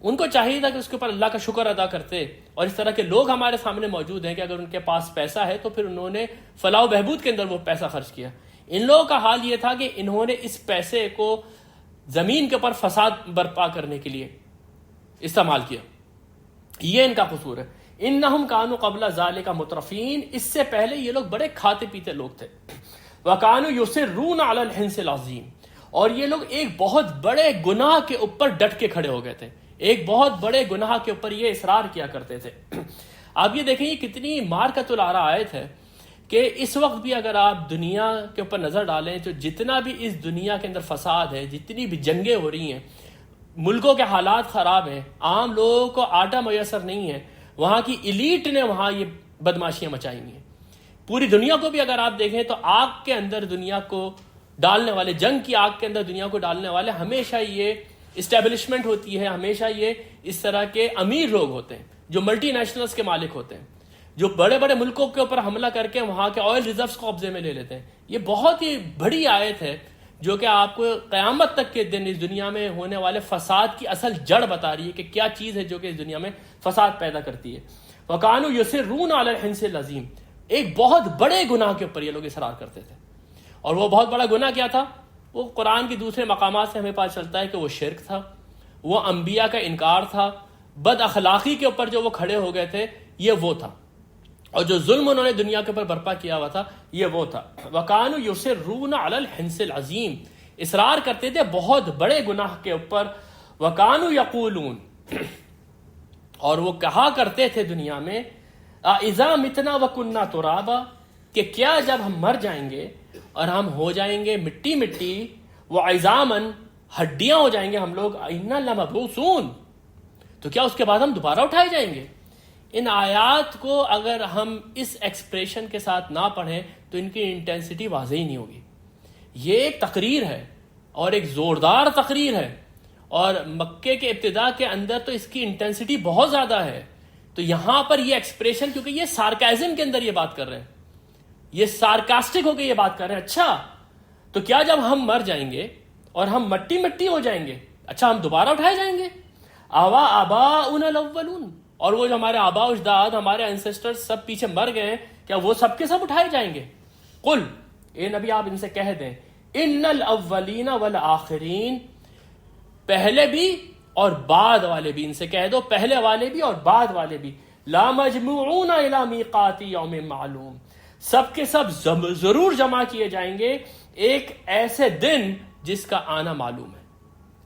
ان کو چاہیے تھا کہ اس کے اوپر اللہ کا شکر ادا کرتے. اور اس طرح کے لوگ ہمارے سامنے موجود ہیں کہ اگر ان کے پاس پیسہ ہے تو پھر انہوں نے فلاح و بہبود کے اندر وہ پیسہ خرچ کیا. ان لوگوں کا حال یہ تھا کہ انہوں نے اس پیسے کو زمین کے اوپر فساد برپا کرنے کے لیے استعمال کیا. یہ ان کا قصور ہے. انہم کانوا قبل ذالک مترفین، اس سے پہلے یہ لوگ بڑے کھاتے پیتے لوگ تھے. وَكَانُوا يُصِرُّونَ عَلَى الْحِنْثِ الْعَظِيمِ، اور یہ لوگ ایک بہت بڑے گناہ کے اوپر ڈٹ کے کھڑے ہو گئے تھے، ایک بہت بڑے گناہ کے اوپر یہ اصرار کیا کرتے تھے. آپ یہ دیکھیں یہ کتنی مارکۃ العار آیت ہے کہ اس وقت بھی اگر آپ دنیا کے اوپر نظر ڈالیں تو جتنا بھی اس دنیا کے اندر فساد ہے، جتنی بھی جنگیں ہو رہی ہیں، ملکوں کے حالات خراب ہیں، عام لوگوں کو آٹا میسر نہیں ہے، وہاں کی ایلیٹ نے وہاں یہ بدماشیاں مچائی ہیں. پوری دنیا کو بھی اگر آپ دیکھیں تو آگ کے اندر دنیا کو ڈالنے والے، جنگ کی آگ کے اندر دنیا کو ڈالنے والے ہمیشہ یہ اسٹیبلشمنٹ ہوتی ہے، ہمیشہ یہ اس طرح کے امیر لوگ ہوتے ہیں جو ملٹی نیشنلز کے مالک ہوتے ہیں، جو بڑے بڑے ملکوں کے اوپر حملہ کر کے وہاں کے آئل ریزروز کو قبضے میں لے لیتے ہیں. یہ بہت ہی بڑی آیت ہے جو کہ آپ کو قیامت تک کے دن اس دنیا میں ہونے والے فساد کی اصل جڑ بتا رہی ہے کہ کیا چیز ہے جو کہ اس دنیا میں فساد پیدا کرتی ہے. وَكَانُوا يُصِرُّونَ عَلَى الْحِنْثِ الْعَظِيمِ، ایک بہت بڑے گناہ کے اوپر یہ لوگ اصرار کرتے تھے. اور وہ بہت بڑا گناہ کیا تھا؟ وہ قرآن کی دوسرے مقامات سے ہمیں پتہ چلتا ہے کہ وہ شرک تھا، وہ انبیاء کا انکار تھا، بد اخلاقی کے اوپر جو وہ کھڑے ہو گئے تھے یہ وہ تھا، اور جو ظلم انہوں نے دنیا کے اوپر برپا کیا ہوا تھا یہ وہ تھا. وَكَانُوا يُصِرُّونَ عَلَى الْحِنْثِ الْعَظِيمِ، اصرار کرتے تھے بہت بڑے گناہ کے اوپر. وَكَانُوا يَقُولُونَ، اور وہ کہا کرتے تھے دنیا میں اِذَا مِتْنَا وَكُنَّا تُرَابًا، کہ کیا جب ہم مر جائیں گے اور ہم ہو جائیں گے مٹی مٹی، وَعِظَامًا، ہڈیاں ہو جائیں گے ہم لوگ، اِنَّا لَمَبْعُوثُونَ، تو کیا اس کے بعد ہم دوبارہ اٹھائے جائیں گے؟ ان آیات کو اگر ہم اس ایکسپریشن کے ساتھ نہ پڑھیں تو ان کی انٹینسٹی واضح ہی نہیں ہوگی. یہ ایک تقریر ہے اور ایک زوردار تقریر ہے، اور مکے کے ابتدا کے اندر تو اس کی انٹینسٹی بہت زیادہ ہے. تو یہاں پر یہ ایکسپریشن، کیونکہ یہ سارکازم کے اندر یہ بات کر رہے ہیں، یہ سارکاسٹک ہو کے یہ بات کر رہے ہیں. اچھا تو کیا جب ہم مر جائیں گے اور ہم مٹی مٹی ہو جائیں گے، اچھا ہم دوبارہ اٹھائے جائیں گے؟ آوا آباؤنا الاولون، اور وہ جو ہمارے آبا اجداد، ہمارے انسسٹرز سب پیچھے مر گئے ہیں، کیا وہ سب کے سب اٹھائے جائیں گے؟ قل، اے نبی آپ ان سے کہہ دیں، ان الاولین والآخرین، پہلے بھی اور بعد والے بھی، ان سے کہہ دو پہلے والے بھی اور بعد والے بھی، لا مجموعون الی میقات یوم معلوم، سب کے سب ضرور جمع کیے جائیں گے ایک ایسے دن جس کا آنا معلوم ہے.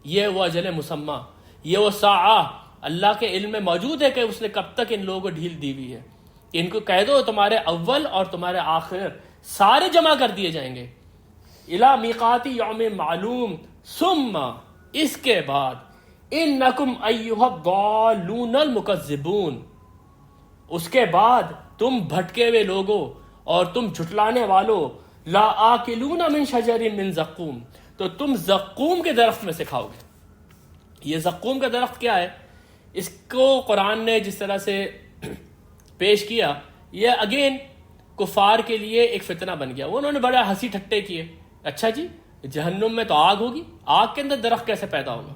یہ وہ اجل مسمى، یہ وہ ساعہ اللہ کے علم میں موجود ہے کہ اس نے کب تک ان لوگوں کو ڈھیل دی ہوئی ہے. ان کو کہہ دو تمہارے اول اور تمہارے آخر سارے جمع کر دیے جائیں گے الی میقات یوم معلوم، ثم، اس کے بعد، انکم ایھا الضالون المکذبون، اس کے بعد تم بھٹکے ہوئے لوگوں اور تم جھٹلانے والوں، لا آکلون من شجر من زقوم، تو تم زقوم کے درخت میں سے کھاؤ گے. یہ زقوم کا درخت کیا ہے؟ اس کو قرآن نے جس طرح سے پیش کیا، یہ اگین کفار کے لیے ایک فتنہ بن گیا. انہوں نے بڑا ہنسی ٹھٹے کیے، اچھا جی جہنم میں تو آگ ہوگی، آگ کے اندر درخت کیسے پیدا ہوگا؟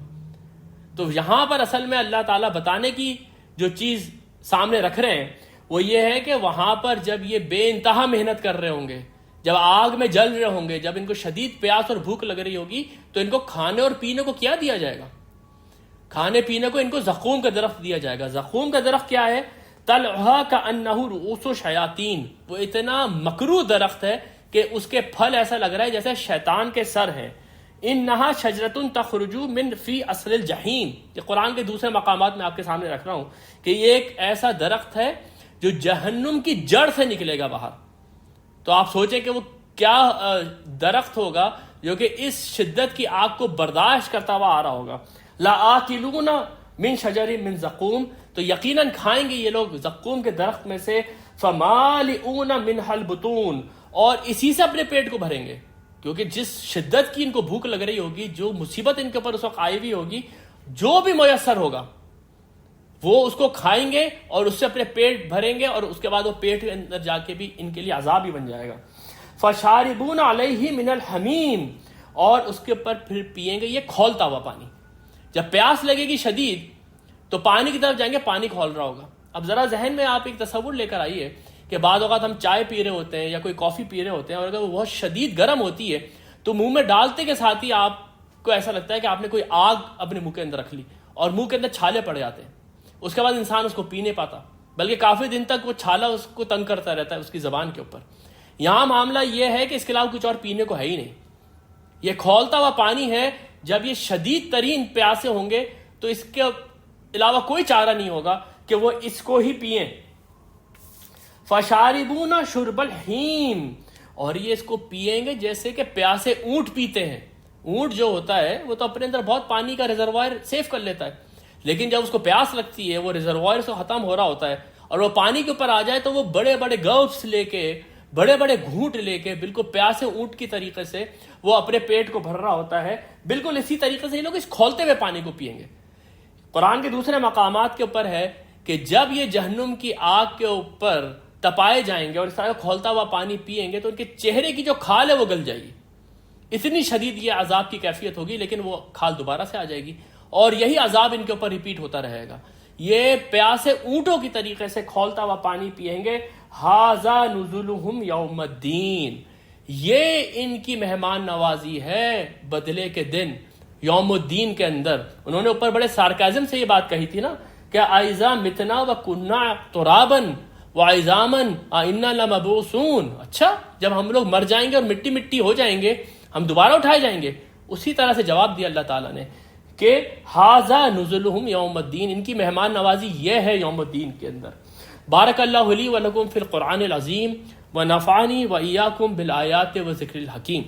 تو یہاں پر اصل میں اللہ تعالیٰ بتانے کی جو چیز سامنے رکھ رہے ہیں وہ یہ ہے کہ وہاں پر جب یہ بے انتہا محنت کر رہے ہوں گے، جب آگ میں جل رہے ہوں گے، جب ان کو شدید پیاس اور بھوک لگ رہی ہوگی، تو ان کو کھانے اور پینے کو کیا دیا جائے گا؟ کھانے پینے کو ان کو زقوم کا درخت دیا جائے گا۔ زقوم کا درخت کیا ہے؟ طلعھا کأنہ رؤوس الشیاطین، وہ اتنا مکروہ درخت ہے کہ اس کے پھل ایسا لگ رہا ہے جیسے شیطان کے سر ہیں۔ انہا شجرۃ تخرج من فی اصل الجحیم، یہ قرآن کے دوسرے مقامات میں آپ کے سامنے رکھ رہا ہوں کہ یہ ایک ایسا درخت ہے جو جہنم کی جڑ سے نکلے گا باہر۔ تو آپ سوچیں کہ وہ کیا درخت ہوگا جو کہ اس شدت کی آگ کو برداشت کرتا ہوا آ رہا ہوگا۔ لآکلون من شجر من زقوم، تو یقیناً کھائیں گے یہ لوگ زقوم کے درخت میں سے، فمالئون منها البطون، اور اسی سے اپنے پیٹ کو بھریں گے، کیونکہ جس شدت کی ان کو بھوک لگ رہی ہوگی، جو مصیبت ان کے اوپر اس وقت آئی ہوئی ہوگی، جو بھی میسر ہوگا وہ اس کو کھائیں گے اور اس سے اپنے پیٹ بھریں گے، اور اس کے بعد وہ پیٹ کے اندر جا کے بھی ان کے لیے عذاب ہی بن جائے گا۔ فشاربون علیہ من الحمیم، اور اس کے اوپر پھر پیئیں گے یہ کھولتا ہوا پانی۔ جب پیاس لگے گی شدید تو پانی کی طرف جائیں گے، پانی کھول رہا ہوگا۔ اب ذرا ذہن میں آپ ایک تصور لے کر آئیے کہ بعض اوقات ہم چائے پی رہے ہوتے ہیں یا کوئی کافی پی رہے ہوتے ہیں، اور اگر وہ بہت شدید گرم ہوتی ہے تو منہ میں ڈالتے کے ساتھ ہی آپ کو ایسا لگتا ہے کہ آپ نے کوئی آگ اپنے منہ کے اندر رکھ لی اور منہ کے اندر چھالے پڑ جاتے ہیں۔ اس کے بعد انسان اس کو پی نہیں پاتا، بلکہ کافی دن تک وہ چھالا اس کو تنگ کرتا رہتا ہے اس کی زبان کے اوپر۔ یہاں معاملہ یہ ہے کہ اس کے علاوہ کچھ اور پینے کو ہے ہی نہیں، یہ کھولتا ہوا پانی ہے۔ جب یہ شدید ترین پیاسے ہوں گے تو اس کے علاوہ کوئی چارہ نہیں ہوگا کہ وہ اس کو ہی پئیں۔ فشاربون شرب الحیم، اور یہ اس کو پیئیں گے جیسے کہ پیاسے اونٹ پیتے ہیں۔ اونٹ جو ہوتا ہے وہ تو اپنے اندر بہت پانی کا ریزروائر سیو کر لیتا ہے، لیکن جب اس کو پیاس لگتی ہے، وہ ریزروائر سے ختم ہو رہا ہوتا ہے اور وہ پانی کے اوپر آ جائے تو وہ بڑے بڑے گلپس لے کے، بڑے بڑے گھونٹ لے کے، بالکل پیاسے اونٹ کی طریقے سے وہ اپنے پیٹ کو بھر رہا ہوتا ہے۔ بالکل اسی طریقے سے یہ لوگ اس کھولتے ہوئے پانی کو پئیں گے۔ قرآن کے دوسرے مقامات کے اوپر ہے کہ جب یہ جہنم کی آگ کے اوپر تپائے جائیں گے اور اس طرح کھولتا ہوا پانی پئیں گے تو ان کے چہرے کی جو کھال ہے وہ گل جائے گی۔ اتنی شدید یہ عذاب کی کیفیت ہوگی، لیکن وہ کھال دوبارہ سے آ جائے گی اور یہی عذاب ان کے اوپر ریپیٹ ہوتا رہے گا۔ یہ پیاسے اونٹوں کی طریقے سے کھولتا ہوا پانی پئیں گے۔ ھذا نزلہم یوم الدین، یہ ان کی مہمان نوازی ہے بدلے کے دن، یوم الدین کے اندر۔ انہوں نے اوپر بڑے سارکازم سے یہ بات کہی تھی نا کہ اذا متنا وکنا ترابا وعظاما انا لمبعوثون، اچھا جب ہم لوگ مر جائیں گے اور مٹی مٹی ہو جائیں گے ہم دوبارہ اٹھائے جائیں گے؟ اسی طرح سے جواب دیا اللہ تعالیٰ نے کہ ھذا نزلہم یوم الدین، ان کی مہمان نوازی یہ ہے یوم الدین کے اندر۔ بارک اللہ لی ولکم فی القرآن العظیم ونفعنی وإیاکم بالآیات وذکر الحکیم۔